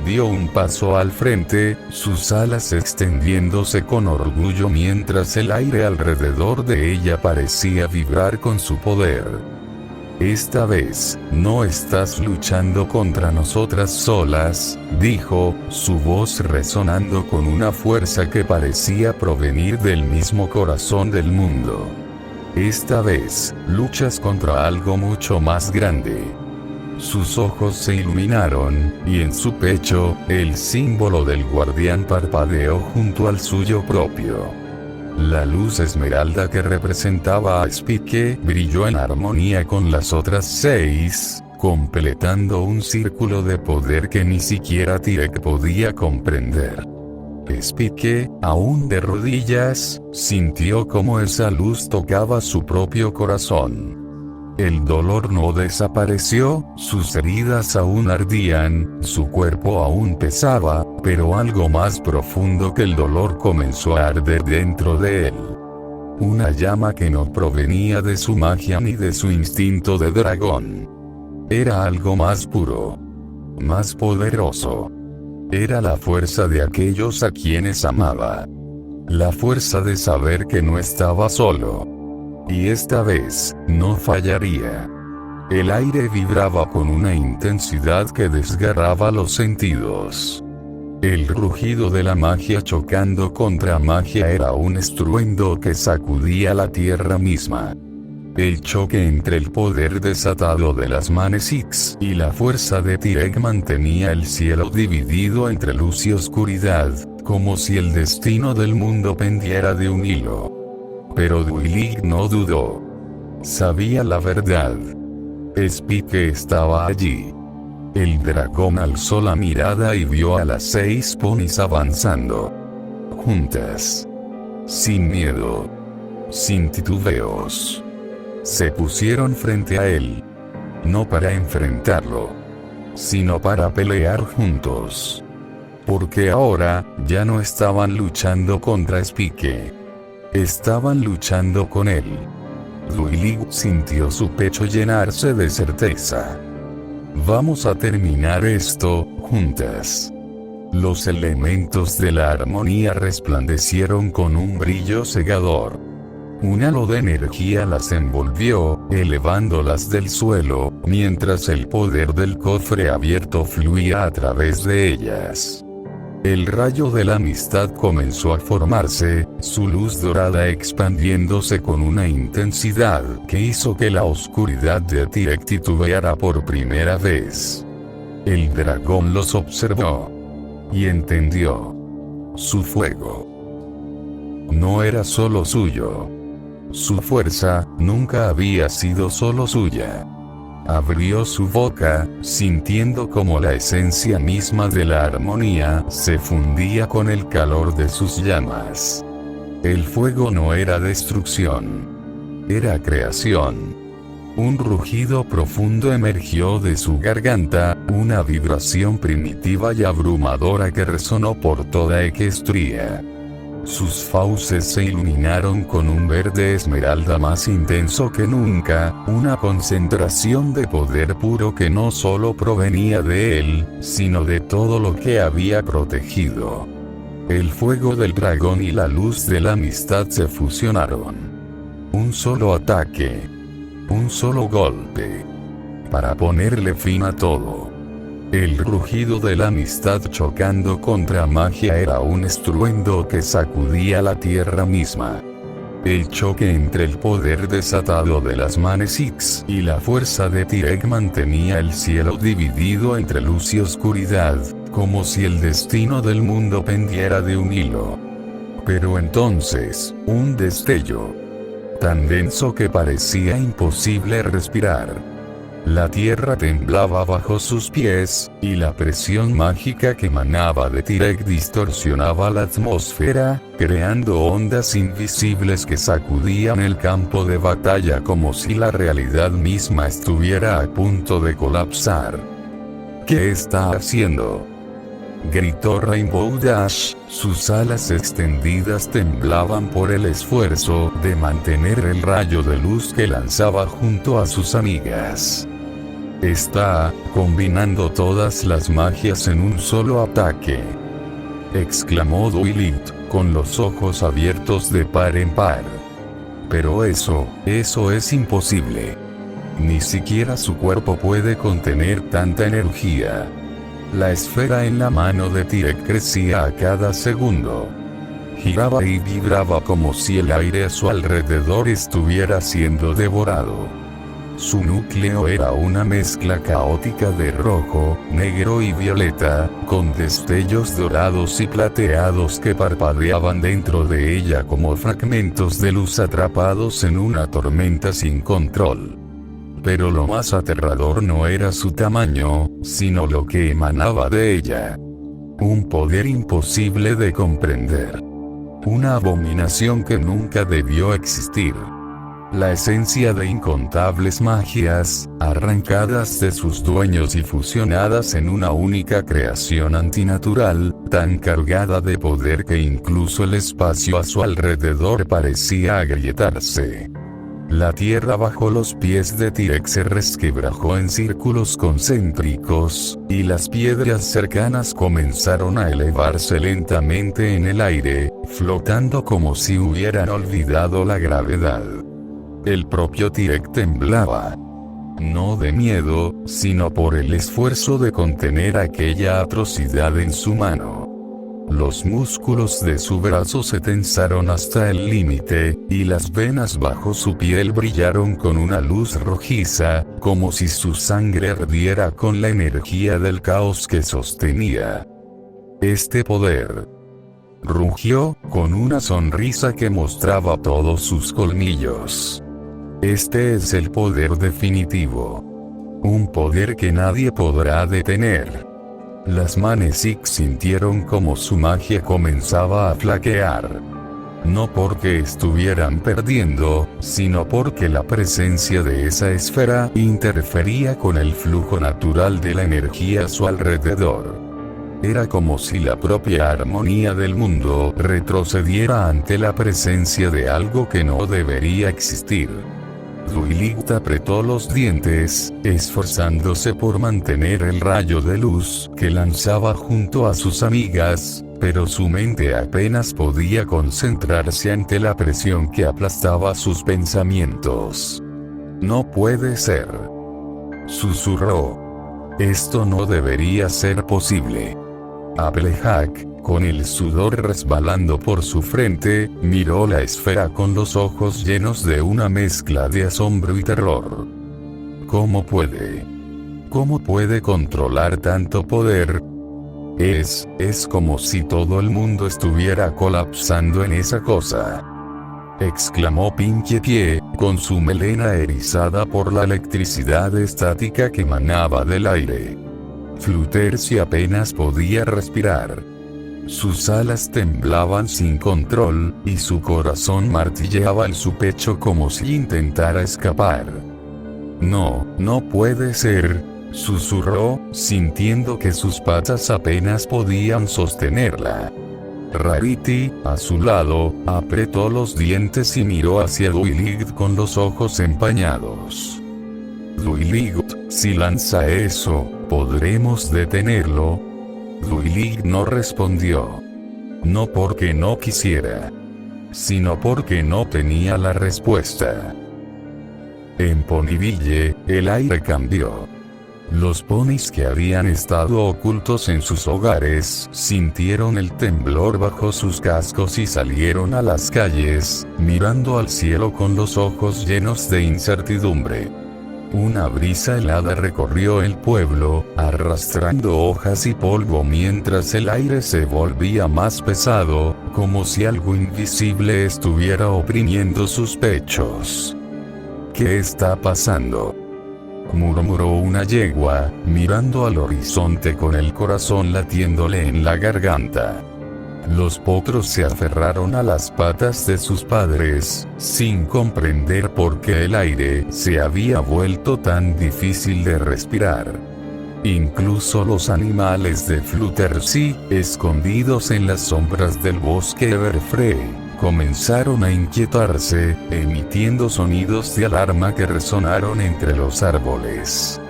Dio un paso al frente, sus alas extendiéndose con orgullo mientras el aire alrededor de ella parecía vibrar con su poder. Esta vez, no estás luchando contra nosotras solas, dijo, su voz resonando con una fuerza que parecía provenir del mismo corazón del mundo. Esta vez, luchas contra algo mucho más grande. Sus ojos se iluminaron, y en su pecho, el símbolo del guardián parpadeó junto al suyo propio. La luz esmeralda que representaba a Spike brilló en armonía con las otras 6, completando un círculo de poder que ni siquiera Tyrek podía comprender. Spike, aún de rodillas, sintió como esa luz tocaba su propio corazón. El dolor no desapareció, sus heridas aún ardían, su cuerpo aún pesaba, pero algo más profundo que el dolor comenzó a arder dentro de él. Una llama que no provenía de su magia ni de su instinto de dragón. Era algo más puro, más poderoso. Era la fuerza de aquellos a quienes amaba. La fuerza de saber que no estaba solo. Y esta vez, no fallaría. El aire vibraba con una intensidad que desgarraba los sentidos. El rugido de la magia chocando contra magia era un estruendo que sacudía la tierra misma. El choque entre el poder desatado de las Manecix y la fuerza de Tirek mantenía el cielo dividido entre luz y oscuridad, como si el destino del mundo pendiera de un hilo. Pero Duilig no dudó. Sabía la verdad. Spike estaba allí. El dragón alzó la mirada y vio a las 6 ponis avanzando. Juntas. Sin miedo. Sin titubeos. Se pusieron frente a él. No para enfrentarlo, sino para pelear juntos. Porque ahora, ya no estaban luchando contra Spike. Estaban luchando con él. Duilig sintió su pecho llenarse de certeza. Vamos a terminar esto, juntas. Los elementos de la armonía resplandecieron con un brillo cegador. Un halo de energía las envolvió, elevándolas del suelo, mientras el poder del cofre abierto fluía a través de ellas. El rayo de la amistad comenzó a formarse, su luz dorada expandiéndose con una intensidad que hizo que la oscuridad de Tirek titubeara por primera vez. El dragón los observó. Y entendió. Su fuego no era solo suyo. Su fuerza nunca había sido solo suya. Abrió su boca, sintiendo como la esencia misma de la armonía se fundía con el calor de sus llamas. El fuego no era destrucción. Era creación. Un rugido profundo emergió de su garganta, una vibración primitiva y abrumadora que resonó por toda Equestria. Sus fauces se iluminaron con un verde esmeralda más intenso que nunca, una concentración de poder puro que no solo provenía de él, sino de todo lo que había protegido. El fuego del dragón y la luz de la amistad se fusionaron. Un solo ataque. Un solo golpe. Para ponerle fin a todo. El rugido de la amistad chocando contra magia era un estruendo que sacudía la tierra misma. El choque entre el poder desatado de las Manecix y la fuerza de Tirek mantenía el cielo dividido entre luz y oscuridad, como si el destino del mundo pendiera de un hilo. Pero entonces, un destello. Tan denso que parecía imposible respirar. La tierra temblaba bajo sus pies, y la presión mágica que emanaba de Tirek distorsionaba la atmósfera, creando ondas invisibles que sacudían el campo de batalla como si la realidad misma estuviera a punto de colapsar. ¿Qué está haciendo?, gritó Rainbow Dash, sus alas extendidas temblaban por el esfuerzo de mantener el rayo de luz que lanzaba junto a sus amigas. Está combinando todas las magias en un solo ataque, exclamó Duilig, con los ojos abiertos de par en par. Pero eso es imposible. Ni siquiera su cuerpo puede contener tanta energía. La esfera en la mano de Tirek crecía a cada segundo. Giraba y vibraba como si el aire a su alrededor estuviera siendo devorado. Su núcleo era una mezcla caótica de rojo, negro y violeta, con destellos dorados y plateados que parpadeaban dentro de ella como fragmentos de luz atrapados en una tormenta sin control. Pero lo más aterrador no era su tamaño, sino lo que emanaba de ella. Un poder imposible de comprender. Una abominación que nunca debió existir. la esencia de incontables magias, arrancadas de sus dueños y fusionadas en una única creación antinatural, tan cargada de poder que incluso el espacio a su alrededor parecía agrietarse. La tierra bajo los pies de T-Rex se resquebrajó en círculos concéntricos, y las piedras cercanas comenzaron a elevarse lentamente en el aire, flotando como si hubieran olvidado la gravedad. El propio T-Rex temblaba. No de miedo, sino por el esfuerzo de contener aquella atrocidad en su mano. Los músculos de su brazo se tensaron hasta el límite, y las venas bajo su piel brillaron con una luz rojiza, como si su sangre ardiera con la energía del caos que sostenía este poder. Rugió, con una sonrisa que mostraba todos sus colmillos. Este es el poder definitivo. Un poder que nadie podrá detener. Las Manecik sintieron como su magia comenzaba a flaquear. No porque estuvieran perdiendo, sino porque la presencia de esa esfera interfería con el flujo natural de la energía a su alrededor. Era como si la propia armonía del mundo retrocediera ante la presencia de algo que no debería existir. Duilig apretó los dientes, esforzándose por mantener el rayo de luz que lanzaba junto a sus amigas, pero su mente apenas podía concentrarse ante la presión que aplastaba sus pensamientos. No puede ser, susurró. Esto no debería ser posible. Applejack, con el sudor resbalando por su frente, miró la esfera con los ojos llenos de una mezcla de asombro y terror. ¿Cómo puede? ¿Cómo puede controlar tanto poder? Es como si todo el mundo estuviera colapsando en esa cosa. Exclamó Pinkie Pie, con su melena erizada por la electricidad estática que emanaba del aire. Fluttershy apenas podía respirar. Sus alas temblaban sin control, y su corazón martilleaba en su pecho como si intentara escapar. No puede ser, susurró, sintiendo que sus patas apenas podían sostenerla. Rarity, a su lado, apretó los dientes y miró hacia Duilig con los ojos empañados. Duilig, si lanza eso, ¿podremos detenerlo? Duilig no respondió. No porque no quisiera, sino porque no tenía la respuesta. En Ponyville, el aire cambió. Los ponis que habían estado ocultos en sus hogares sintieron el temblor bajo sus cascos y salieron a las calles, mirando al cielo con los ojos llenos de incertidumbre. Una brisa helada recorrió el pueblo, arrastrando hojas y polvo mientras el aire se volvía más pesado, como si algo invisible estuviera oprimiendo sus pechos. ¿Qué está pasando?, murmuró una yegua, mirando al horizonte con el corazón latiéndole en la garganta. Los potros se aferraron a las patas de sus padres, sin comprender por qué el aire se había vuelto tan difícil de respirar. Incluso los animales de Fluttershy, escondidos en las sombras del bosque Everfree, comenzaron a inquietarse, emitiendo sonidos de alarma que resonaron entre los árboles.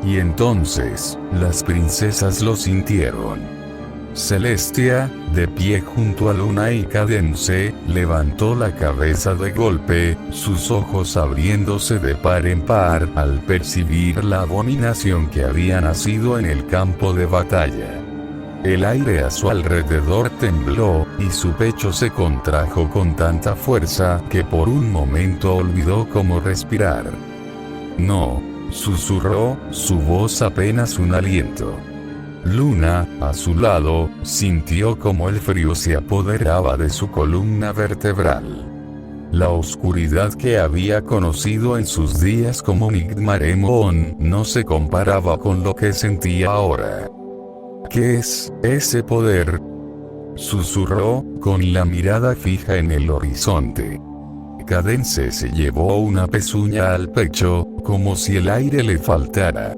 Y entonces, las princesas lo sintieron. Celestia, de pie junto a Luna y Cadence, levantó la cabeza de golpe, sus ojos abriéndose de par en par al percibir la abominación que había nacido en el campo de batalla. El aire a su alrededor tembló, y su pecho se contrajo con tanta fuerza que por un momento olvidó cómo respirar. No, susurró, su voz apenas un aliento. Luna, a su lado, sintió como el frío se apoderaba de su columna vertebral. La oscuridad que había conocido en sus días como Migmaremon no se comparaba con lo que sentía ahora. ¿Qué es ese poder?, susurró, con la mirada fija en el horizonte. Cadence se llevó una pezuña al pecho, como si el aire le faltara.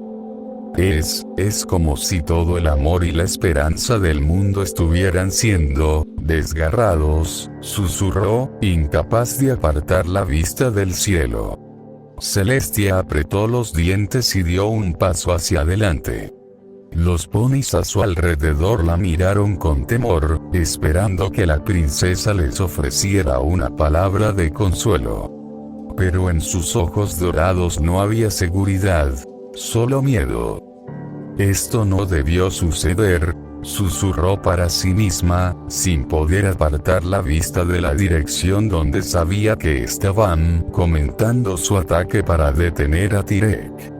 Es como si todo el amor y la esperanza del mundo estuvieran siendo desgarrados, susurró, incapaz de apartar la vista del cielo. Celestia apretó los dientes y dio un paso hacia adelante. Los ponis a su alrededor la miraron con temor, esperando que la princesa les ofreciera una palabra de consuelo. Pero en sus ojos dorados no había seguridad, solo miedo. Esto no debió suceder, susurró para sí misma, sin poder apartar la vista de la dirección donde sabía que estaban comentando su ataque para detener a Tyrek.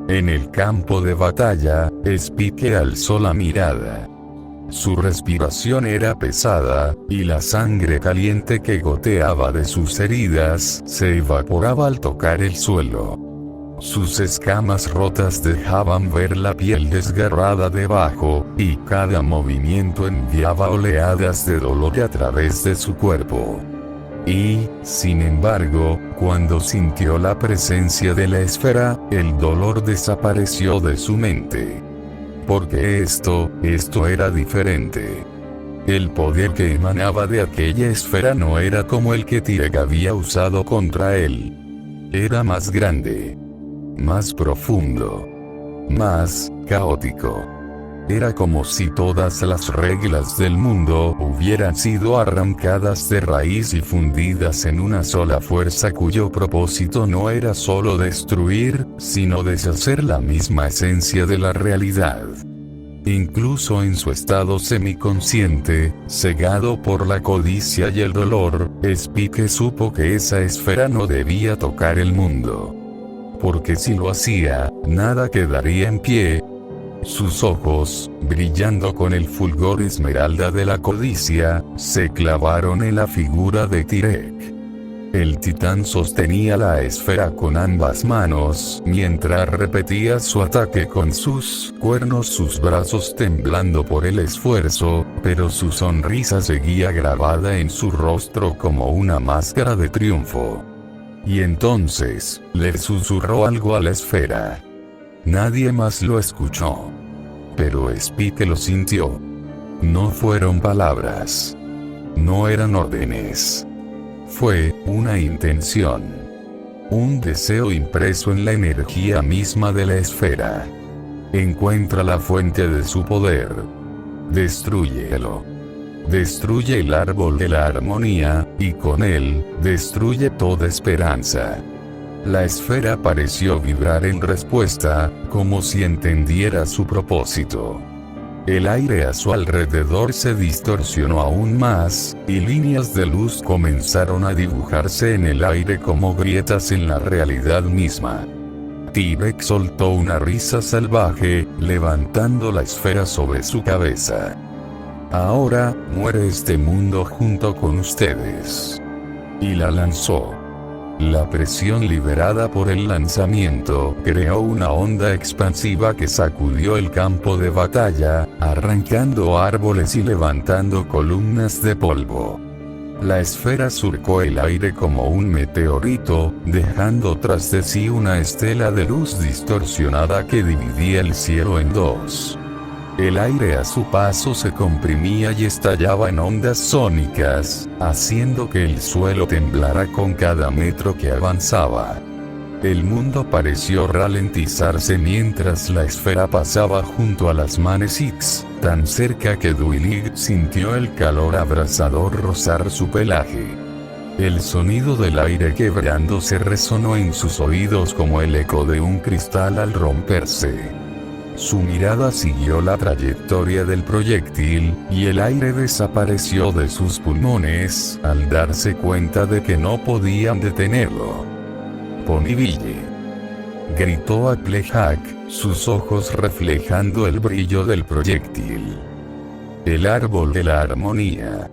En el campo de batalla, Spike alzó la mirada. Su respiración era pesada, y la sangre caliente que goteaba de sus heridas se evaporaba al tocar el suelo. Sus escamas rotas dejaban ver la piel desgarrada debajo, y cada movimiento enviaba oleadas de dolor a través de su cuerpo. Y, sin embargo, cuando sintió la presencia de la esfera, el dolor desapareció de su mente. Porque esto era diferente. El poder que emanaba de aquella esfera no era como el que Tyrek había usado contra él. Era más grande, más profundo, más caótico. Era como si todas las reglas del mundo hubieran sido arrancadas de raíz y fundidas en una sola fuerza cuyo propósito no era solo destruir, sino deshacer la misma esencia de la realidad. Incluso en su estado semiconsciente, cegado por la codicia y el dolor, Spike supo que esa esfera no debía tocar el mundo. Porque si lo hacía, nada quedaría en pie. Sus ojos, brillando con el fulgor esmeralda de la codicia, se clavaron en la figura de Tyrek. El titán sostenía la esfera con ambas manos, mientras repetía su ataque con sus cuernos, sus brazos temblando por el esfuerzo, pero su sonrisa seguía grabada en su rostro como una máscara de triunfo. Y entonces, le susurró algo a la esfera. Nadie más lo escuchó. Pero Spike lo sintió. No fueron palabras. No eran órdenes. Fue una intención. Un deseo impreso en la energía misma de la esfera. Encuentra la fuente de su poder. Destrúyelo. Destruye el árbol de la armonía, y con él, destruye toda esperanza. La esfera pareció vibrar en respuesta, como si entendiera su propósito. El aire a su alrededor se distorsionó aún más, y líneas de luz comenzaron a dibujarse en el aire como grietas en la realidad misma. Tyrek soltó una risa salvaje, levantando la esfera sobre su cabeza. Ahora, muere este mundo junto con ustedes. Y la lanzó. La presión liberada por el lanzamiento creó una onda expansiva que sacudió el campo de batalla, arrancando árboles y levantando columnas de polvo. La esfera surcó el aire como un meteorito, dejando tras de sí una estela de luz distorsionada que dividía el cielo en dos. El aire a su paso se comprimía y estallaba en ondas sónicas, haciendo que el suelo temblara con cada metro que avanzaba. El mundo pareció ralentizarse mientras la esfera pasaba junto a las Manecix, tan cerca que Duilig sintió el calor abrasador rozar su pelaje. El sonido del aire quebrándose resonó en sus oídos como el eco de un cristal al romperse. Su mirada siguió la trayectoria del proyectil, y el aire desapareció de sus pulmones al darse cuenta de que no podían detenerlo. Ponyville, gritó Applejack, sus ojos reflejando el brillo del proyectil. El árbol de la armonía,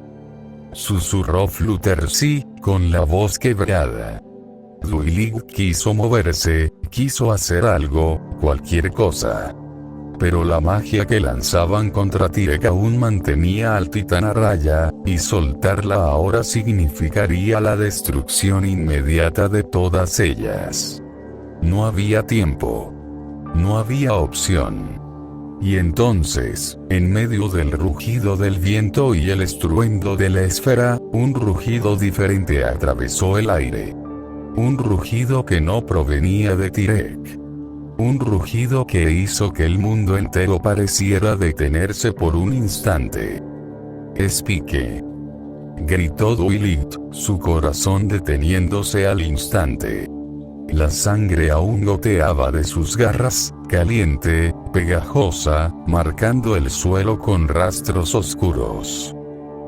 susurró Fluttershy, con la voz quebrada. Duilig quiso moverse, quiso hacer algo, cualquier cosa. Pero la magia que lanzaban contra Tyrek aún mantenía al titán a raya, y soltarla ahora significaría la destrucción inmediata de todas ellas. No había tiempo. No había opción. Y entonces, en medio del rugido del viento y el estruendo de la esfera, un rugido diferente atravesó el aire. Un rugido que no provenía de Tirek. Un rugido que hizo que el mundo entero pareciera detenerse por un instante. «Spike», gritó Dwilit, su corazón deteniéndose al instante. La sangre aún goteaba de sus garras, caliente, pegajosa, marcando el suelo con rastros oscuros.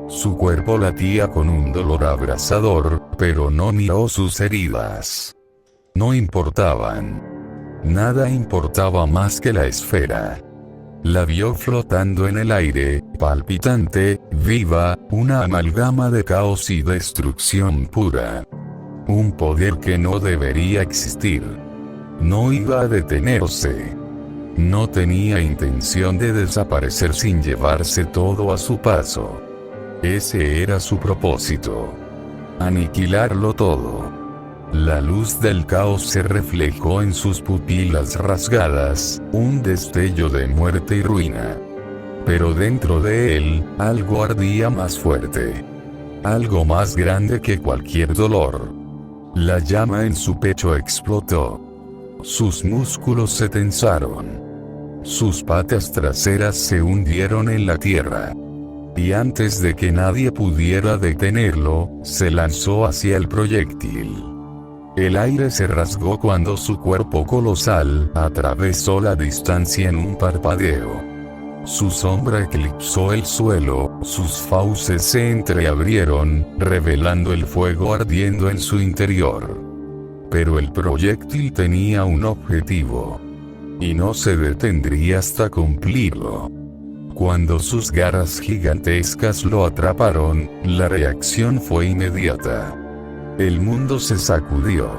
Su cuerpo latía con un dolor abrasador, pero no miró sus heridas. No importaban. Nada importaba más que la esfera. La vio flotando en el aire, palpitante, viva, una amalgama de caos y destrucción pura. Un poder que no debería existir. No iba a detenerse. No tenía intención de desaparecer sin llevarse todo a su paso. Ese era su propósito. Aniquilarlo todo. La luz del caos se reflejó en sus pupilas rasgadas, un destello de muerte y ruina. Pero dentro de él, algo ardía más fuerte. Algo más grande que cualquier dolor. La llama en su pecho explotó. Sus músculos se tensaron. Sus patas traseras se hundieron en la tierra. Y antes de que nadie pudiera detenerlo, se lanzó hacia el proyectil. El aire se rasgó cuando su cuerpo colosal atravesó la distancia en un parpadeo. Su sombra eclipsó el suelo, sus fauces se entreabrieron, revelando el fuego ardiendo en su interior. Pero el proyectil tenía un objetivo. Y no se detendría hasta cumplirlo. Cuando sus garras gigantescas lo atraparon, la reacción fue inmediata. El mundo se sacudió.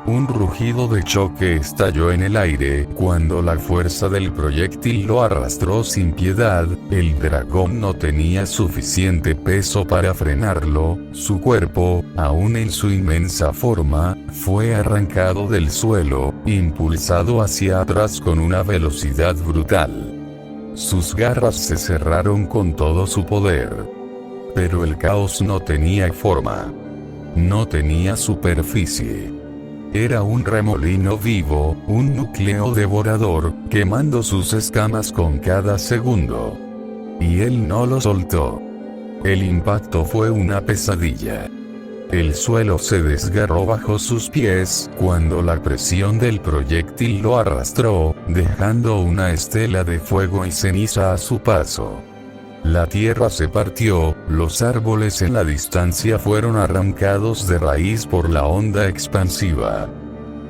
Un rugido de choque estalló en el aire cuando la fuerza del proyectil lo arrastró sin piedad. El dragón no tenía suficiente peso para frenarlo, su cuerpo, aún en su inmensa forma, fue arrancado del suelo, impulsado hacia atrás con una velocidad brutal. Sus garras se cerraron con todo su poder. Pero el caos no tenía forma. No tenía superficie. Era un remolino vivo, un núcleo devorador, quemando sus escamas con cada segundo. Y él no lo soltó. El impacto fue una pesadilla. El suelo se desgarró bajo sus pies cuando la presión del proyectil lo arrastró, dejando una estela de fuego y ceniza a su paso. La tierra se partió, los árboles en la distancia fueron arrancados de raíz por la onda expansiva.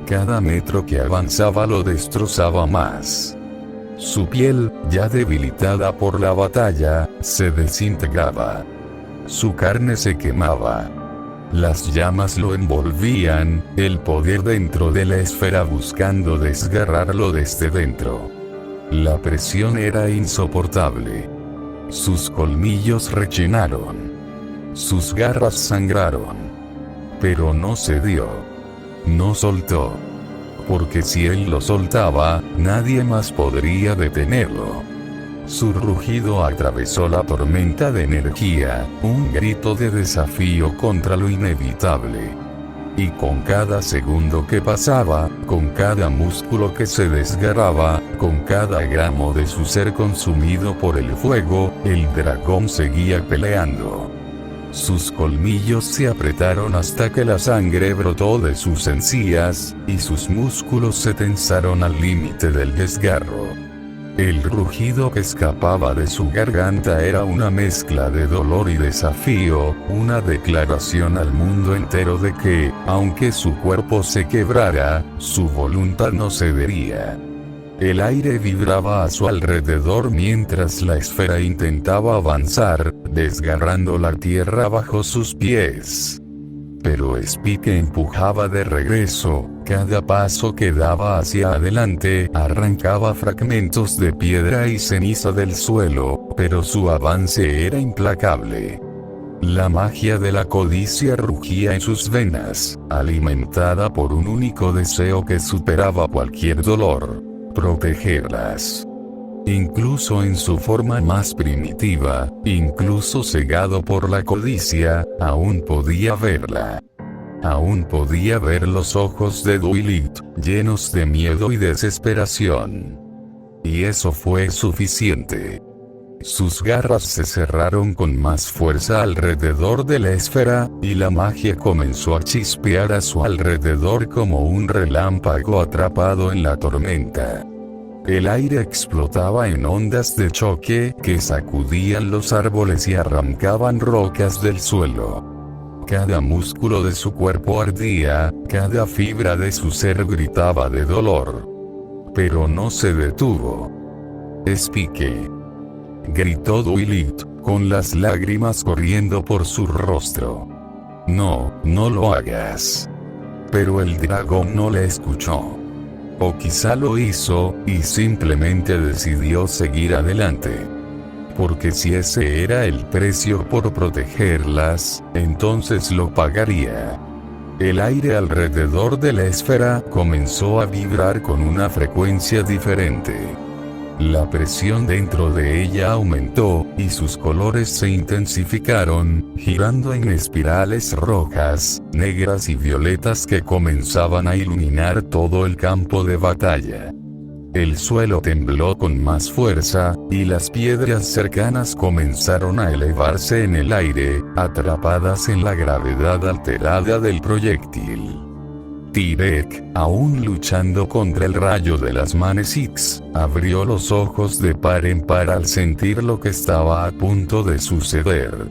Cada metro que avanzaba lo destrozaba más. Su piel, ya debilitada por la batalla, se desintegraba. Su carne se quemaba. Las llamas lo envolvían, el poder dentro de la esfera buscando desgarrarlo desde dentro. La presión era insoportable. Sus colmillos rechinaron. Sus garras sangraron. Pero no cedió. No soltó. Porque si él lo soltaba, nadie más podría detenerlo. Su rugido atravesó la tormenta de energía, un grito de desafío contra lo inevitable. Y con cada segundo que pasaba, con cada músculo que se desgarraba, con cada gramo de su ser consumido por el fuego, el dragón seguía peleando. Sus colmillos se apretaron hasta que la sangre brotó de sus encías, y sus músculos se tensaron al límite del desgarro. El rugido que escapaba de su garganta era una mezcla de dolor y desafío, una declaración al mundo entero de que, aunque su cuerpo se quebrara, su voluntad no cedería. El aire vibraba a su alrededor mientras la esfera intentaba avanzar, desgarrando la tierra bajo sus pies. Pero Spike empujaba de regreso, cada paso que daba hacia adelante arrancaba fragmentos de piedra y ceniza del suelo, pero su avance era implacable. La magia de la codicia rugía en sus venas, alimentada por un único deseo que superaba cualquier dolor: protegerlas. Incluso en su forma más primitiva, incluso cegado por la codicia, aún podía verla. Aún podía ver los ojos de Duilit, llenos de miedo y desesperación. Y eso fue suficiente. Sus garras se cerraron con más fuerza alrededor de la esfera, y la magia comenzó a chispear a su alrededor como un relámpago atrapado en la tormenta. El aire explotaba en ondas de choque que sacudían los árboles y arrancaban rocas del suelo. Cada músculo de su cuerpo ardía, cada fibra de su ser gritaba de dolor. Pero no se detuvo. «Spike», gritó Duilit, con las lágrimas corriendo por su rostro. «No, no lo hagas». Pero el dragón no le escuchó. O quizá lo hizo, y simplemente decidió seguir adelante. Porque si ese era el precio por protegerlas, entonces lo pagaría. El aire alrededor de la esfera comenzó a vibrar con una frecuencia diferente. La presión dentro de ella aumentó, y sus colores se intensificaron, girando en espirales rojas, negras y violetas que comenzaban a iluminar todo el campo de batalla. El suelo tembló con más fuerza, y las piedras cercanas comenzaron a elevarse en el aire, atrapadas en la gravedad alterada del proyectil. Tirek, aún luchando contra el rayo de las Manecix, abrió los ojos de par en par al sentir lo que estaba a punto de suceder.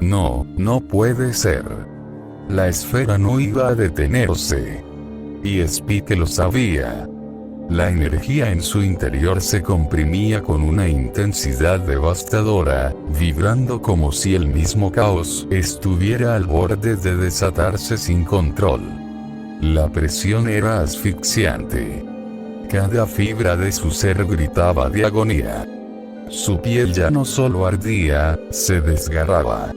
No, no puede ser. La esfera no iba a detenerse. Y Spike lo sabía. La energía en su interior se comprimía con una intensidad devastadora, vibrando como si el mismo caos estuviera al borde de desatarse sin control. La presión era asfixiante. Cada fibra de su ser gritaba de agonía. Su piel ya no solo ardía, se desgarraba.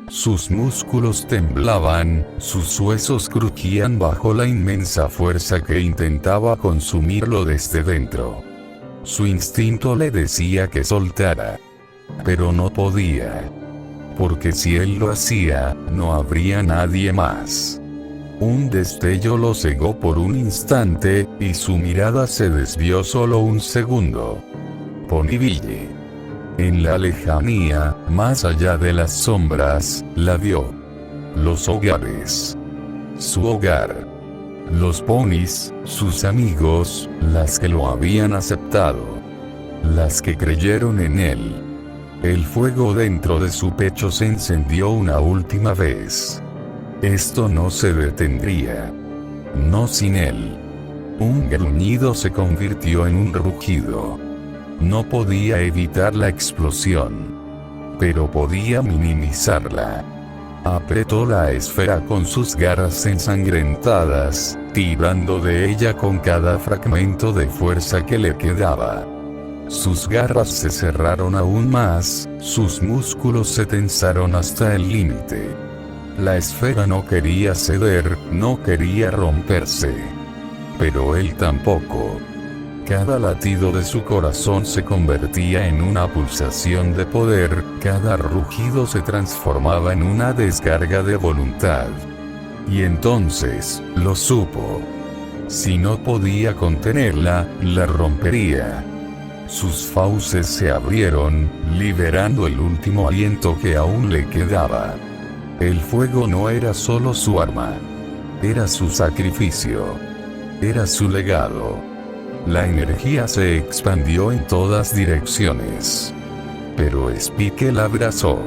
Sus músculos temblaban, sus huesos crujían bajo la inmensa fuerza que intentaba consumirlo desde dentro. Su instinto le decía que soltara. Pero no podía. Porque si él lo hacía, no habría nadie más. Un destello lo cegó por un instante, y su mirada se desvió solo un segundo. Ponyville. En la lejanía, más allá de las sombras, la vio. Los hogares. Su hogar. Los ponis, sus amigos, las que lo habían aceptado. Las que creyeron en él. El fuego dentro de su pecho se encendió una última vez. Esto no se detendría. No sin él. Un gruñido se convirtió en un rugido. No podía evitar la explosión. Pero podía minimizarla. Apretó la esfera con sus garras ensangrentadas, tirando de ella con cada fragmento de fuerza que le quedaba. Sus garras se cerraron aún más, sus músculos se tensaron hasta el límite. La esfera no quería ceder, no quería romperse. Pero él tampoco. Cada latido de su corazón se convertía en una pulsación de poder, cada rugido se transformaba en una descarga de voluntad. Y entonces, lo supo. Si no podía contenerla, la rompería. Sus fauces se abrieron, liberando el último aliento que aún le quedaba. El fuego no era solo su arma. Era su sacrificio. Era su legado. La energía se expandió en todas direcciones. Pero Spike la abrazó.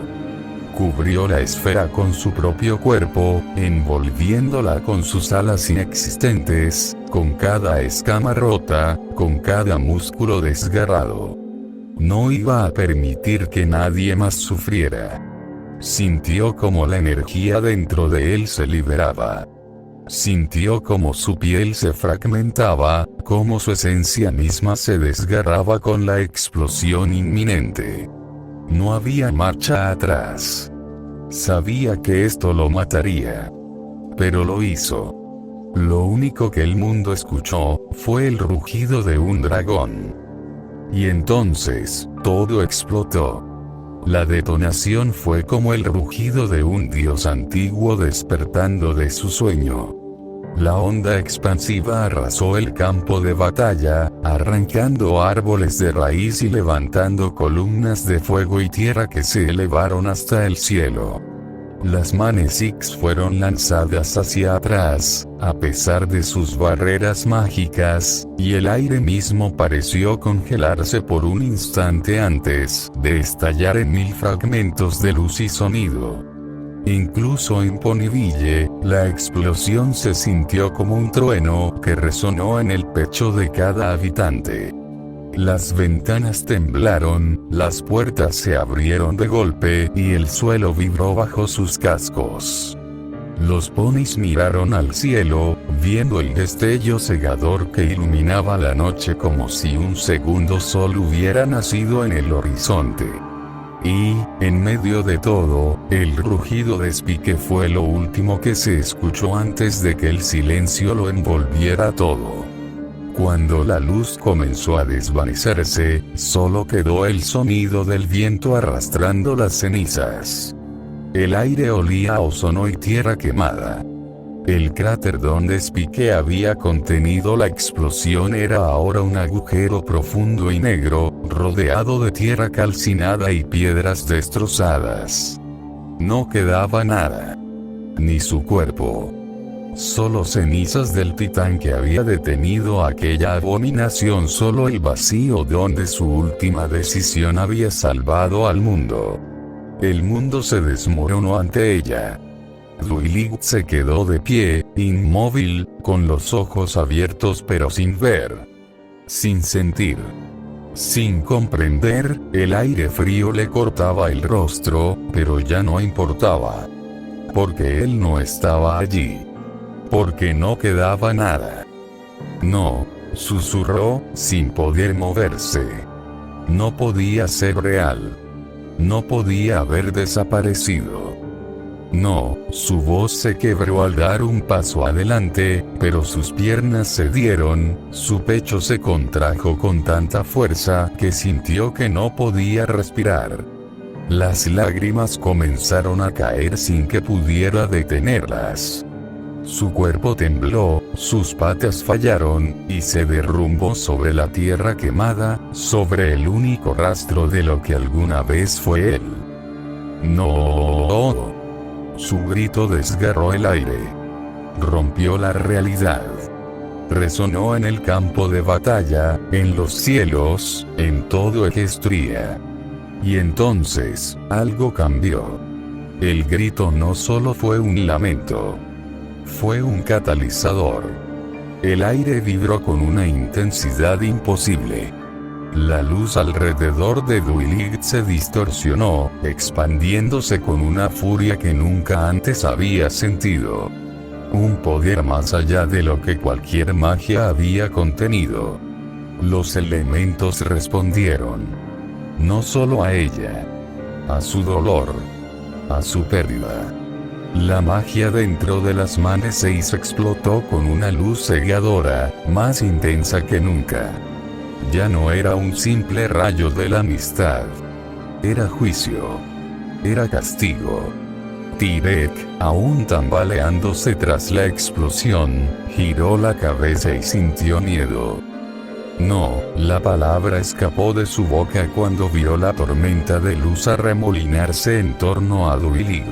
Cubrió la esfera con su propio cuerpo, envolviéndola con sus alas inexistentes, con cada escama rota, con cada músculo desgarrado. No iba a permitir que nadie más sufriera. Sintió como la energía dentro de él se liberaba. Sintió como su piel se fragmentaba, como su esencia misma se desgarraba con la explosión inminente. No había marcha atrás. Sabía que esto lo mataría. Pero lo hizo. Lo único que el mundo escuchó fue el rugido de un dragón. Y entonces, todo explotó. La detonación fue como el rugido de un dios antiguo despertando de su sueño. La onda expansiva arrasó el campo de batalla, arrancando árboles de raíz y levantando columnas de fuego y tierra que se elevaron hasta el cielo. Las Manes X fueron lanzadas hacia atrás, a pesar de sus barreras mágicas, y el aire mismo pareció congelarse por un instante antes de estallar en 1000 fragmentos de luz y sonido. Incluso en Ponyville, la explosión se sintió como un trueno que resonó en el pecho de cada habitante. Las ventanas temblaron, las puertas se abrieron de golpe y el suelo vibró bajo sus cascos. Los ponis miraron al cielo, viendo el destello cegador que iluminaba la noche como si un segundo sol hubiera nacido en el horizonte. Y, en medio de todo, el rugido de Spike fue lo último que se escuchó antes de que el silencio lo envolviera todo. Cuando la luz comenzó a desvanecerse, solo quedó el sonido del viento arrastrando las cenizas. El aire olía a ozono y tierra quemada. El cráter donde Spike había contenido la explosión era ahora un agujero profundo y negro, rodeado de tierra calcinada y piedras destrozadas. No quedaba nada. Ni su cuerpo. Solo cenizas del titán que había detenido aquella abominación, solo el vacío donde su última decisión había salvado al mundo. El mundo se desmoronó ante ella. Duilig se quedó de pie, inmóvil, con los ojos abiertos pero sin ver. Sin sentir. Sin comprender, el aire frío le cortaba el rostro, pero ya no importaba. Porque él no estaba allí. Porque no quedaba nada. No, susurró, sin poder moverse. No podía ser real. No podía haber desaparecido. No, su voz se quebró al dar un paso adelante, pero sus piernas cedieron, su pecho se contrajo con tanta fuerza que sintió que no podía respirar. Las lágrimas comenzaron a caer sin que pudiera detenerlas. Su cuerpo tembló, sus patas fallaron, y se derrumbó sobre la tierra quemada, sobre el único rastro de lo que alguna vez fue él. ¡No! Su grito desgarró el aire. Rompió la realidad. Resonó en el campo de batalla, en los cielos, en todo Equestria. Y entonces, algo cambió. El grito no solo fue un lamento. Fue un catalizador. El aire vibró con una intensidad imposible. La luz alrededor de Duilig se distorsionó, expandiéndose con una furia que nunca antes había sentido. Un poder más allá de lo que cualquier magia había contenido. Los elementos respondieron. No solo a ella. A su dolor. A su pérdida. La magia dentro de las Manes 6 explotó con una luz cegadora, más intensa que nunca. Ya no era un simple rayo de la amistad. Era juicio. Era castigo. Tibek, aún tambaleándose tras la explosión, giró la cabeza y sintió miedo. No, la palabra escapó de su boca cuando vio la tormenta de luz arremolinarse en torno a Duilig.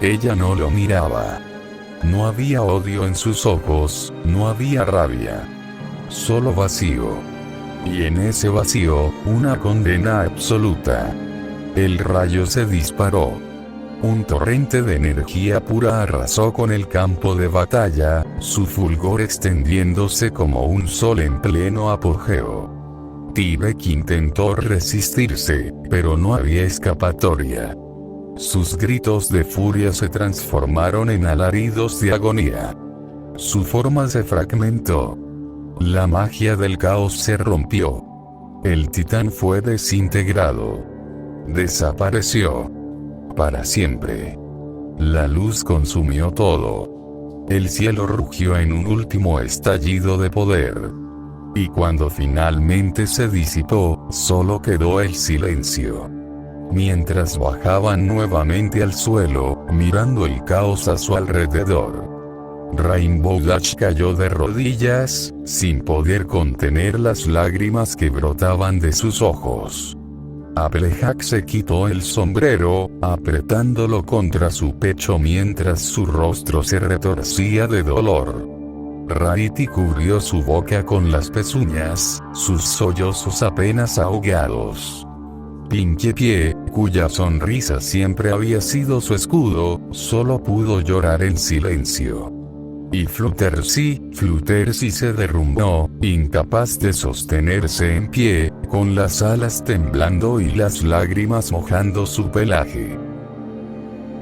Ella no lo miraba. No había odio en sus ojos, no había rabia. Solo vacío. Y en ese vacío, una condena absoluta. El rayo se disparó. Un torrente de energía pura arrasó con el campo de batalla, su fulgor extendiéndose como un sol en pleno apogeo. Tibek intentó resistirse, pero no había escapatoria. Sus gritos de furia se transformaron en alaridos de agonía. Su forma se fragmentó. La magia del caos se rompió. El titán fue desintegrado. Desapareció. para siempre. La luz consumió todo. El cielo rugió en un último estallido de poder. Y cuando finalmente se disipó, solo quedó el silencio. Mientras bajaban nuevamente al suelo, mirando el caos a su alrededor, Rainbow Dash cayó de rodillas, sin poder contener las lágrimas que brotaban de sus ojos. Applejack se quitó el sombrero, apretándolo contra su pecho mientras su rostro se retorcía de dolor. Rarity cubrió su boca con las pezuñas, sus sollozos apenas ahogados. Pinkie Pie, cuya sonrisa siempre había sido su escudo, solo pudo llorar en silencio. Y Fluttershy se derrumbó, incapaz de sostenerse en pie, con las alas temblando y las lágrimas mojando su pelaje.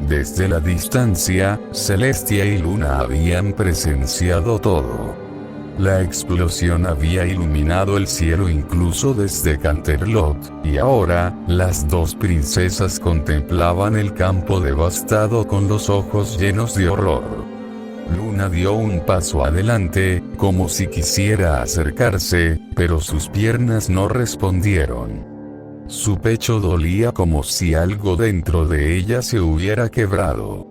Desde la distancia, Celestia y Luna habían presenciado todo. La explosión había iluminado el cielo incluso desde Canterlot, y ahora, las dos princesas contemplaban el campo devastado con los ojos llenos de horror. Luna dio un paso adelante, como si quisiera acercarse, pero sus piernas no respondieron. Su pecho dolía como si algo dentro de ella se hubiera quebrado.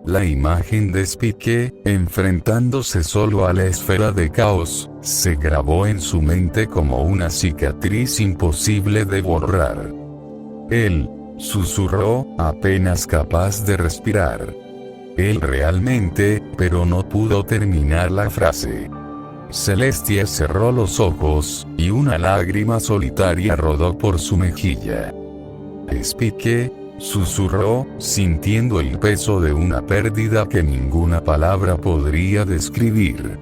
La imagen de Spike, enfrentándose solo a la esfera de caos, se grabó en su mente como una cicatriz imposible de borrar. Él, susurró, apenas capaz de respirar. Él realmente, pero no pudo terminar la frase. Celestia cerró los ojos, y una lágrima solitaria rodó por su mejilla. Spike, susurró, sintiendo el peso de una pérdida que ninguna palabra podría describir.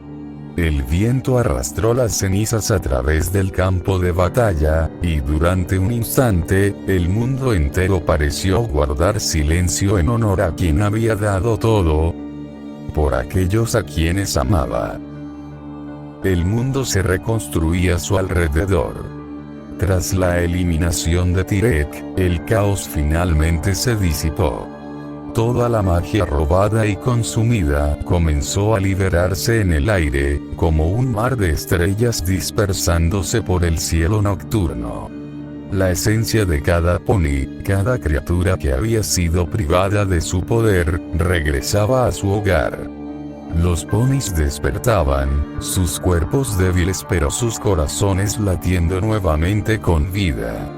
El viento arrastró las cenizas a través del campo de batalla, y durante un instante, el mundo entero pareció guardar silencio en honor a quien había dado todo por aquellos a quienes amaba. El mundo se reconstruía a su alrededor. Tras la eliminación de Tyrek, el caos finalmente se disipó. Toda la magia robada y consumida comenzó a liberarse en el aire, como un mar de estrellas dispersándose por el cielo nocturno. La esencia de cada pony, cada criatura que había sido privada de su poder, regresaba a su hogar. Los ponis despertaban, sus cuerpos débiles pero sus corazones latiendo nuevamente con vida.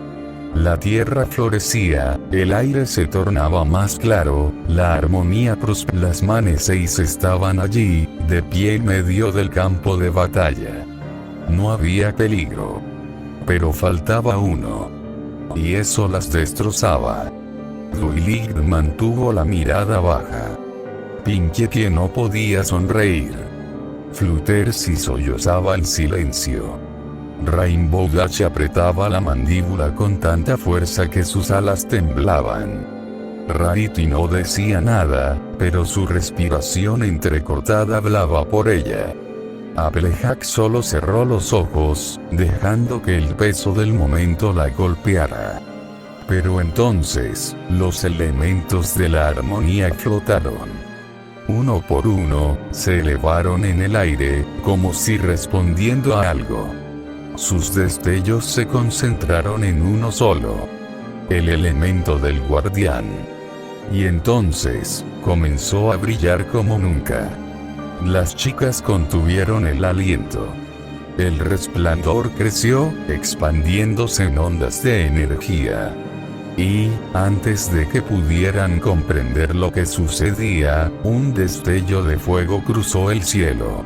La tierra florecía, el aire se tornaba más claro, la armonía prosperaba. Las Mane 6 estaban allí, de pie en medio del campo de batalla. No había peligro. Pero faltaba uno. Y eso las destrozaba. Duilig mantuvo la mirada baja. Pinkie Pie no podía sonreír. Fluttershy sollozaba en silencio. Rainbow Dash apretaba la mandíbula con tanta fuerza que sus alas temblaban. Rarity no decía nada, pero su respiración entrecortada hablaba por ella. Applejack solo cerró los ojos, dejando que el peso del momento la golpeara. Pero entonces, los elementos de la armonía flotaron. Uno por uno, se elevaron en el aire, como si respondiendo a algo. Sus destellos se concentraron en uno solo. El elemento del guardián. Y entonces, comenzó a brillar como nunca. Las chicas contuvieron el aliento. El resplandor creció, expandiéndose en ondas de energía. Y, antes de que pudieran comprender lo que sucedía, un destello de fuego cruzó el cielo.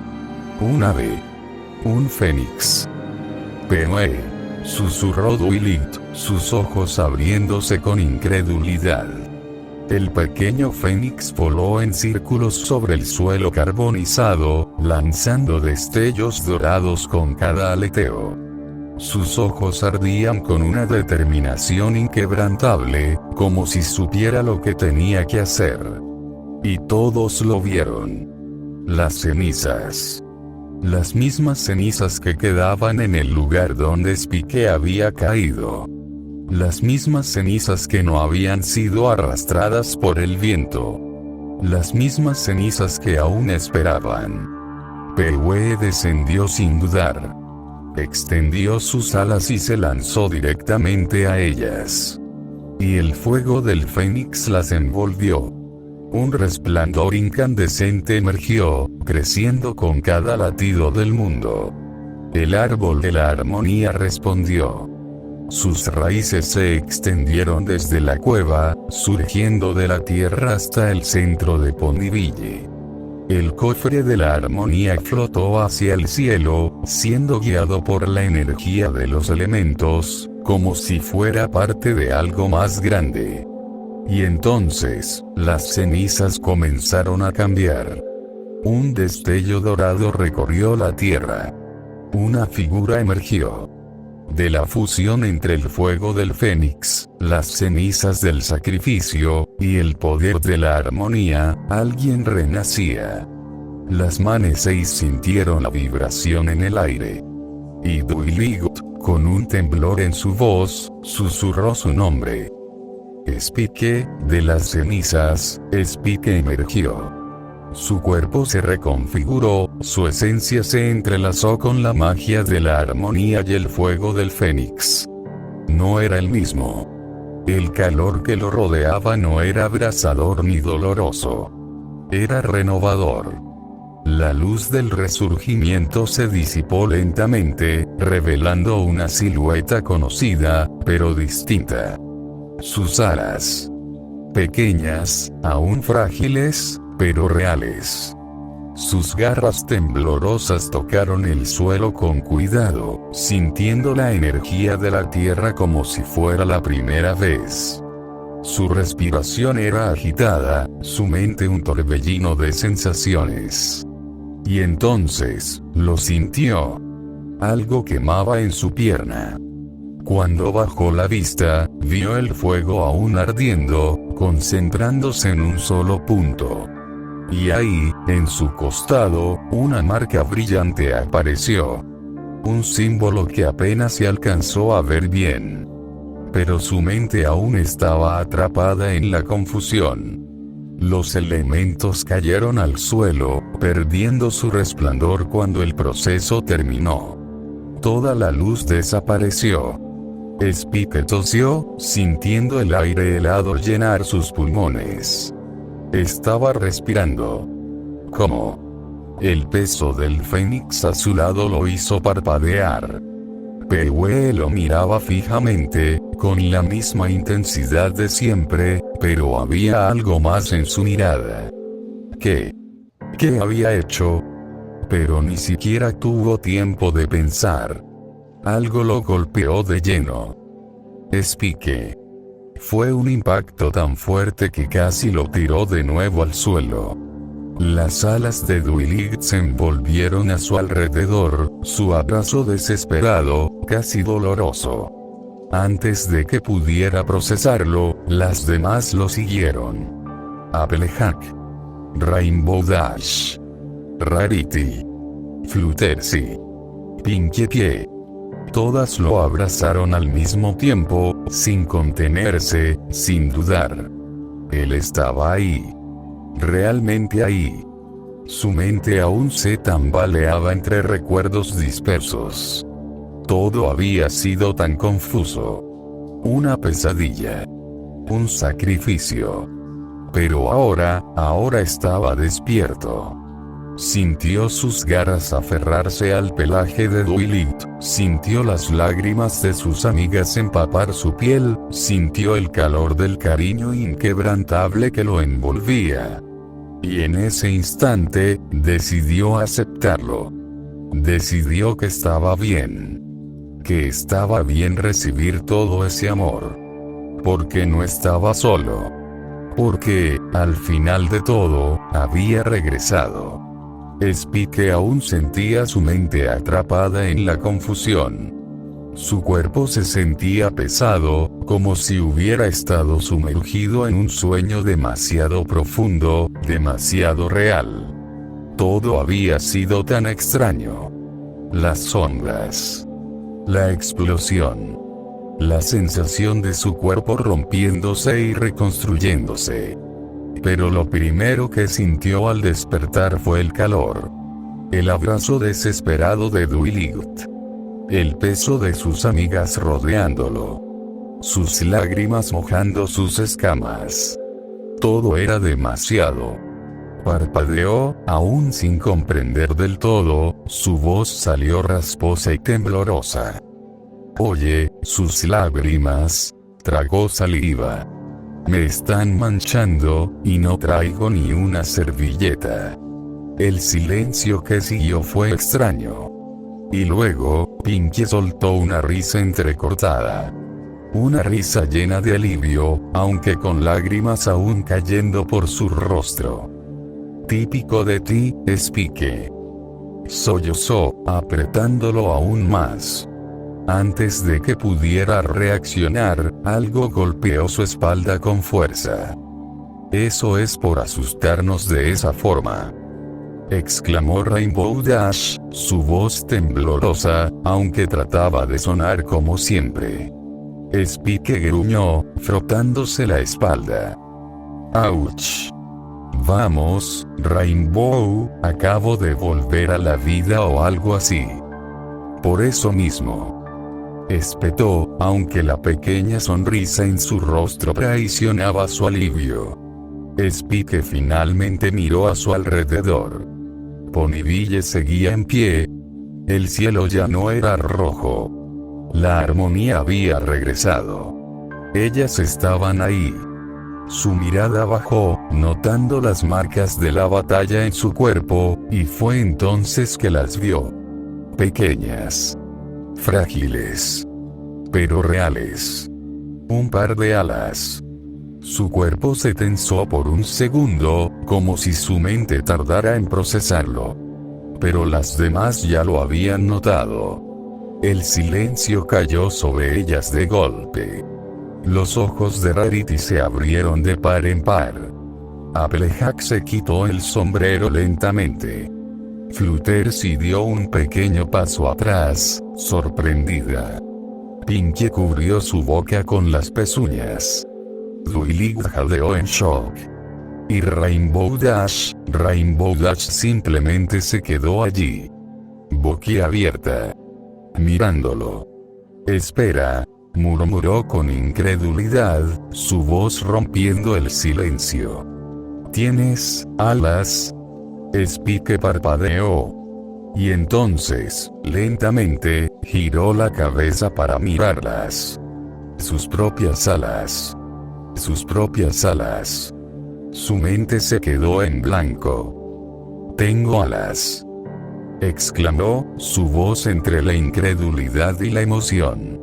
Un ave. Un fénix. «Penoe», susurró Duilig, sus ojos abriéndose con incredulidad. El pequeño fénix voló en círculos sobre el suelo carbonizado, lanzando destellos dorados con cada aleteo. Sus ojos ardían con una determinación inquebrantable, como si supiera lo que tenía que hacer. Y todos lo vieron. Las cenizas. Las mismas cenizas que quedaban en el lugar donde Spike había caído. Las mismas cenizas que no habían sido arrastradas por el viento. Las mismas cenizas que aún esperaban. Peiwe descendió sin dudar. Extendió sus alas y se lanzó directamente a ellas. Y el fuego del fénix las envolvió. Un resplandor incandescente emergió, creciendo con cada latido del mundo. El árbol de la armonía respondió. Sus raíces se extendieron desde la cueva, surgiendo de la tierra hasta el centro de Ponyville. El cofre de la armonía flotó hacia el cielo, siendo guiado por la energía de los elementos, como si fuera parte de algo más grande. Y entonces, las cenizas comenzaron a cambiar. Un destello dorado recorrió la tierra. Una figura emergió. De la fusión entre el fuego del fénix, las cenizas del sacrificio, y el poder de la armonía, alguien renacía. Las Maneseis sintieron la vibración en el aire. Y Duiligut, con un temblor en su voz, susurró su nombre. Spike, de las cenizas, Spike emergió. Su cuerpo se reconfiguró, su esencia se entrelazó con la magia de la armonía y el fuego del fénix. No era el mismo. El calor que lo rodeaba no era abrasador ni doloroso. Era renovador. La luz del resurgimiento se disipó lentamente, revelando una silueta conocida, pero distinta. Sus alas. Pequeñas, aún frágiles, pero reales. Sus garras temblorosas tocaron el suelo con cuidado, sintiendo la energía de la tierra como si fuera la primera vez. Su respiración era agitada, su mente un torbellino de sensaciones. Y entonces, lo sintió. Algo quemaba en su pierna. Cuando bajó la vista, vio el fuego aún ardiendo, concentrándose en un solo punto. Y ahí, en su costado, una marca brillante apareció. Un símbolo que apenas se alcanzó a ver bien. Pero su mente aún estaba atrapada en la confusión. Los elementos cayeron al suelo, perdiendo su resplandor cuando el proceso terminó. Toda la luz desapareció. Spike tosió, sintiendo el aire helado llenar sus pulmones. Estaba respirando. ¿Cómo? El peso del fénix a su lado lo hizo parpadear. Peiwe lo miraba fijamente, con la misma intensidad de siempre, pero había algo más en su mirada. ¿Qué? ¿Qué había hecho? Pero ni siquiera tuvo tiempo de pensar. Algo lo golpeó de lleno. Spike. Fue un impacto tan fuerte que casi lo tiró de nuevo al suelo. Las alas de Duiligut se envolvieron a su alrededor, su abrazo desesperado, casi doloroso. Antes de que pudiera procesarlo, las demás lo siguieron. Applejack, Rainbow Dash, Rarity, Fluttershy, Pinkie Pie. Todas lo abrazaron al mismo tiempo, sin contenerse, sin dudar. Él estaba ahí. Realmente ahí. Su mente aún se tambaleaba entre recuerdos dispersos. Todo había sido tan confuso. Una pesadilla. Un sacrificio. Pero ahora estaba despierto. Sintió sus garras aferrarse al pelaje de Duiligut, sintió las lágrimas de sus amigas empapar su piel, sintió el calor del cariño inquebrantable que lo envolvía. Y en ese instante, decidió aceptarlo. Decidió que estaba bien. Que estaba bien recibir todo ese amor. Porque no estaba solo. Porque, al final de todo, había regresado. Spike aún sentía su mente atrapada en la confusión. Su cuerpo se sentía pesado, como si hubiera estado sumergido en un sueño demasiado profundo, demasiado real. Todo había sido tan extraño. Las sombras. La explosión. la sensación de su cuerpo rompiéndose y reconstruyéndose. Pero lo primero que sintió al despertar fue el calor. El abrazo desesperado de Dwight. El peso de sus amigas rodeándolo. Sus lágrimas mojando sus escamas. Todo era demasiado. Parpadeó, aún sin comprender del todo, su voz salió rasposa y temblorosa. Oye, sus lágrimas. Tragó saliva. Me están manchando, y no traigo ni una servilleta. El silencio que siguió fue extraño. Y luego, Pinkie soltó una risa entrecortada. Una risa llena de alivio, aunque con lágrimas aún cayendo por su rostro. Típico de ti, Spike. Sollozó, apretándolo aún más. Antes de que pudiera reaccionar, algo golpeó su espalda con fuerza. Eso es por asustarnos de esa forma, exclamó Rainbow Dash, su voz temblorosa, aunque trataba de sonar como siempre. Spike gruñó, frotándose la espalda. ¡Auch! Vamos, Rainbow, acabo de volver a la vida o algo así. Por eso mismo. Espetó, aunque la pequeña sonrisa en su rostro traicionaba su alivio. Spike finalmente miró a su alrededor. Ponyville seguía en pie. El cielo ya no era rojo. La armonía había regresado. Ellas estaban ahí. Su mirada bajó, notando las marcas de la batalla en su cuerpo, y fue entonces que las vio. Pequeñas. Frágiles. Pero reales. Un par de alas. Su cuerpo se tensó por un segundo, como si su mente tardara en procesarlo. Pero las demás ya lo habían notado. El silencio cayó sobre ellas de golpe. Los ojos de Rarity se abrieron de par en par. Applejack se quitó el sombrero lentamente. Fluttershy dio un pequeño paso atrás, sorprendida. Pinkie cubrió su boca con las pezuñas. Dwight jadeó en shock. Y Rainbow Dash simplemente se quedó allí, boquiabierta, mirándolo. Espera, murmuró con incredulidad, su voz rompiendo el silencio. ¿Tienes alas? Spike parpadeó. Y entonces, lentamente, giró la cabeza para mirarlas. Sus propias alas. Sus propias alas. Su mente se quedó en blanco. Tengo alas, exclamó, su voz entre la incredulidad y la emoción.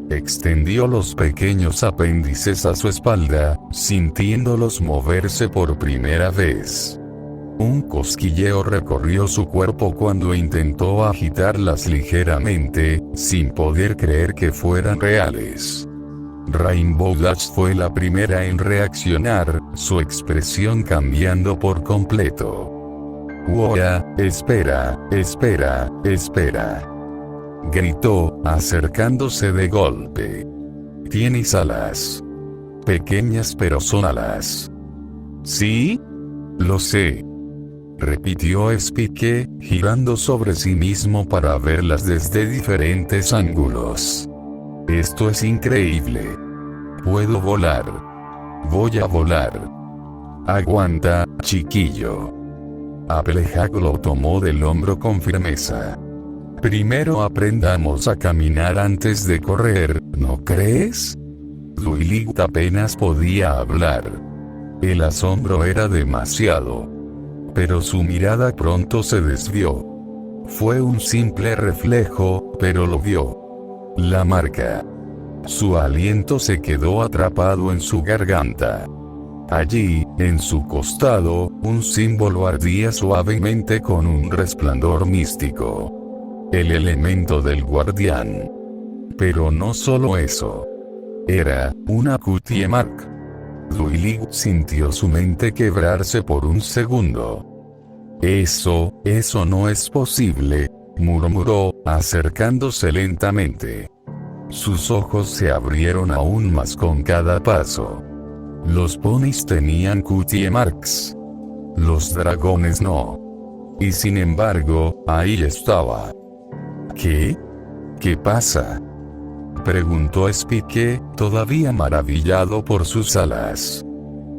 Extendió los pequeños apéndices a su espalda, sintiéndolos moverse por primera vez. Un cosquilleo recorrió su cuerpo cuando intentó agitarlas ligeramente, sin poder creer que fueran reales. Rainbow Dash fue la primera en reaccionar, su expresión cambiando por completo. ¡Woa! ¡Espera! Gritó, acercándose de golpe. Tienes alas. Pequeñas pero son alas. ¿Sí? Lo sé. Repitió Spike, girando sobre sí mismo para verlas desde diferentes ángulos. Esto es increíble. Puedo volar. Voy a volar. Aguanta, chiquillo. Applejack lo tomó del hombro con firmeza. Primero aprendamos a caminar antes de correr, ¿no crees? Dwight apenas podía hablar. El asombro era demasiado. Pero su mirada pronto se desvió. Fue un simple reflejo, pero lo vio. La marca. Su aliento se quedó atrapado en su garganta. Allí, en su costado, un símbolo ardía suavemente con un resplandor místico. El elemento del guardián. Pero no solo eso. Era una cutie mark. Dwight sintió su mente quebrarse por un segundo. Eso no es posible, murmuró, acercándose lentamente. Sus ojos se abrieron aún más con cada paso. Los ponis tenían cutie marks. Los dragones no. Y sin embargo, ahí estaba. ¿Qué? ¿Qué pasa?, preguntó Spike, todavía maravillado por sus alas.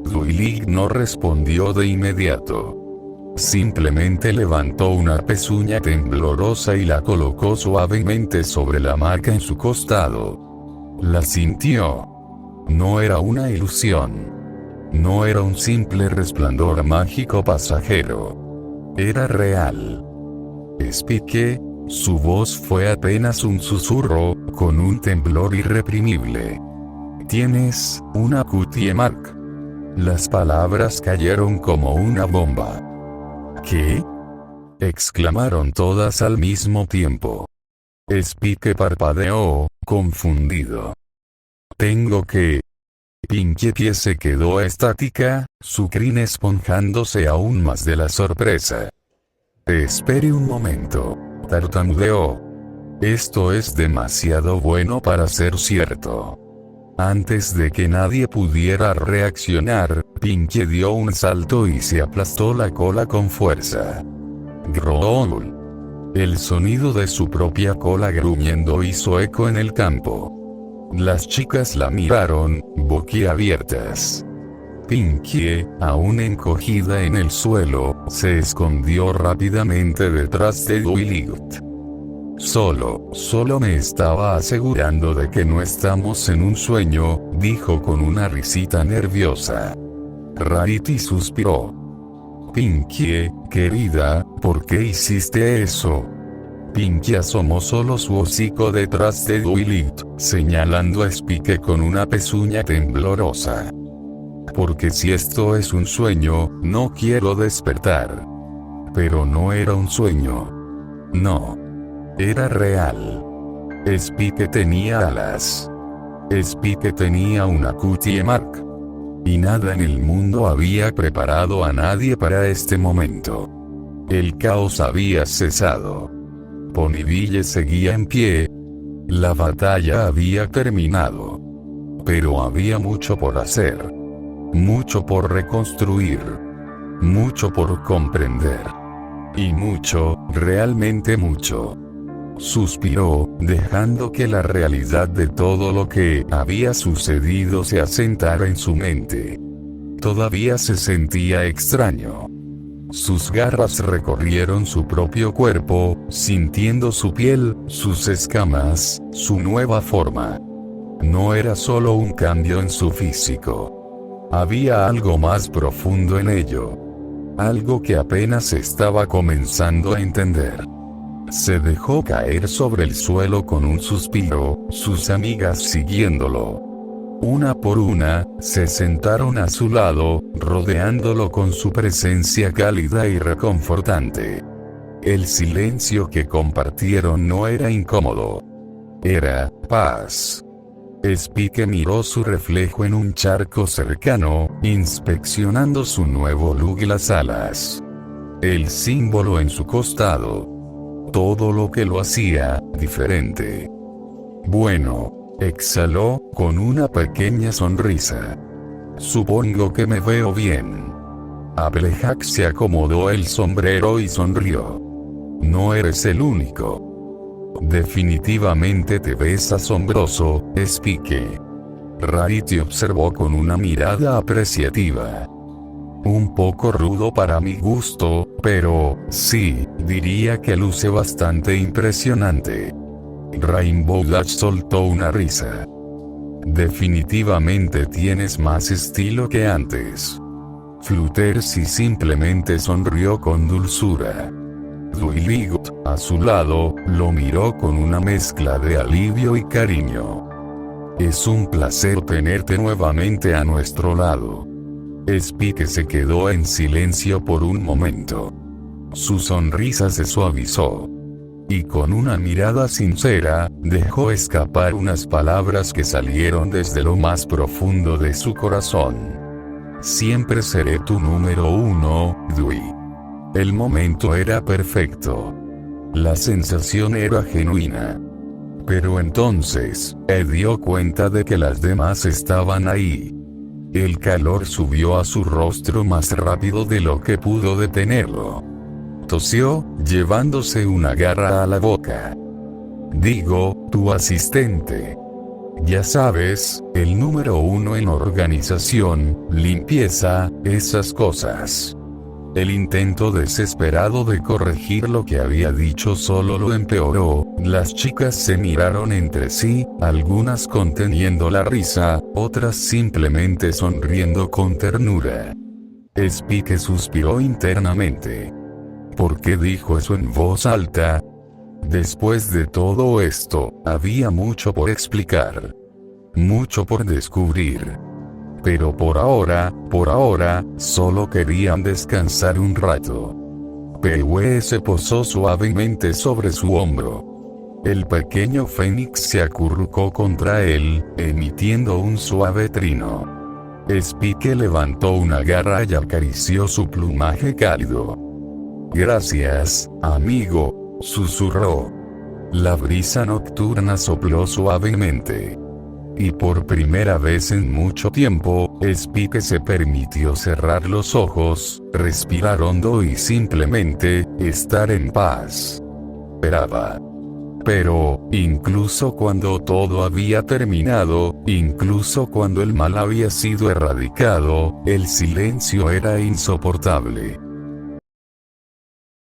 Duilig no respondió de inmediato. Simplemente levantó una pezuña temblorosa y la colocó suavemente sobre la marca en su costado. La sintió. No era una ilusión. No era un simple resplandor mágico pasajero. Era real. Spike, su voz fue apenas un susurro, con un temblor irreprimible. Tienes una cutie mark. Las palabras cayeron como una bomba. ¿Qué?, exclamaron todas al mismo tiempo. Spike parpadeó, confundido. Tengo que... Pinkie Pie se quedó estática, su crin esponjándose aún más de la sorpresa. Espere un momento, tartamudeó. Esto es demasiado bueno para ser cierto. Antes de que nadie pudiera reaccionar, Pinkie dio un salto y se aplastó la cola con fuerza. Growl. El sonido de su propia cola gruñendo hizo eco en el campo. Las chicas la miraron, boquiabiertas. Pinkie, aún encogida en el suelo, se escondió rápidamente detrás de Duilig. Solo me estaba asegurando de que no estamos en un sueño, dijo con una risita nerviosa. Rarity suspiró. Pinkie, querida, ¿por qué hiciste eso? Pinkie asomó solo su hocico detrás de Duilig, señalando a Spike con una pezuña temblorosa. Porque si esto es un sueño, no quiero despertar. Pero no era un sueño. No. Era real. Spike tenía alas. Spike tenía una cutie mark. Y nada en el mundo había preparado a nadie para este momento. El caos había cesado. Ponyville seguía en pie. La batalla había terminado. Pero había mucho por hacer. Mucho por reconstruir. Mucho por comprender. Y mucho, realmente mucho. Suspiró, dejando que la realidad de todo lo que había sucedido se asentara en su mente. Todavía se sentía extraño. Sus garras recorrieron su propio cuerpo, sintiendo su piel, sus escamas, su nueva forma. No era solo un cambio en su físico. Había algo más profundo en ello. Algo que apenas estaba comenzando a entender. Se dejó caer sobre el suelo con un suspiro, sus amigas siguiéndolo. Una por una, se sentaron a su lado, rodeándolo con su presencia cálida y reconfortante. El silencio que compartieron no era incómodo. Era paz. Spike miró su reflejo en un charco cercano, inspeccionando su nuevo look y las alas. El símbolo en su costado. Todo lo que lo hacía diferente. Bueno, exhaló, con una pequeña sonrisa. Supongo que me veo bien. Applejack se acomodó el sombrero y sonrió. No eres el único. Definitivamente te ves asombroso, Spike. Rarity observó con una mirada apreciativa. Un poco rudo para mi gusto, pero, sí, diría que luce bastante impresionante. Rainbow Dash soltó una risa. Definitivamente tienes más estilo que antes. Fluttershy simplemente sonrió con dulzura. Duilig, a su lado, lo miró con una mezcla de alivio y cariño. Es un placer tenerte nuevamente a nuestro lado. Spike se quedó en silencio por un momento. Su sonrisa se suavizó. Y con una mirada sincera, dejó escapar unas palabras que salieron desde lo más profundo de su corazón. Siempre seré tu número uno, Dui. El momento era perfecto. La sensación era genuina. Pero entonces, dio cuenta de que las demás estaban ahí. El calor subió a su rostro más rápido de lo que pudo detenerlo. Tosió, llevándose una garra a la boca. Digo, tu asistente. Ya sabes, el número 1 en organización, limpieza, esas cosas. El intento desesperado de corregir lo que había dicho solo lo empeoró. Las chicas se miraron entre sí, algunas conteniendo la risa, otras simplemente sonriendo con ternura. Spike suspiró internamente. ¿Por qué dijo eso en voz alta? Después de todo esto, había mucho por explicar. Mucho por descubrir. Pero por ahora, solo querían descansar un rato. Pee-wee se posó suavemente sobre su hombro. El pequeño Fénix se acurrucó contra él, emitiendo un suave trino. Spike levantó una garra y acarició su plumaje cálido. Gracias, amigo, susurró. La brisa nocturna sopló suavemente. Y por primera vez en mucho tiempo, Spike se permitió cerrar los ojos, respirar hondo y simplemente, estar en paz. Esperaba. Pero, incluso cuando todo había terminado, incluso cuando el mal había sido erradicado, el silencio era insoportable.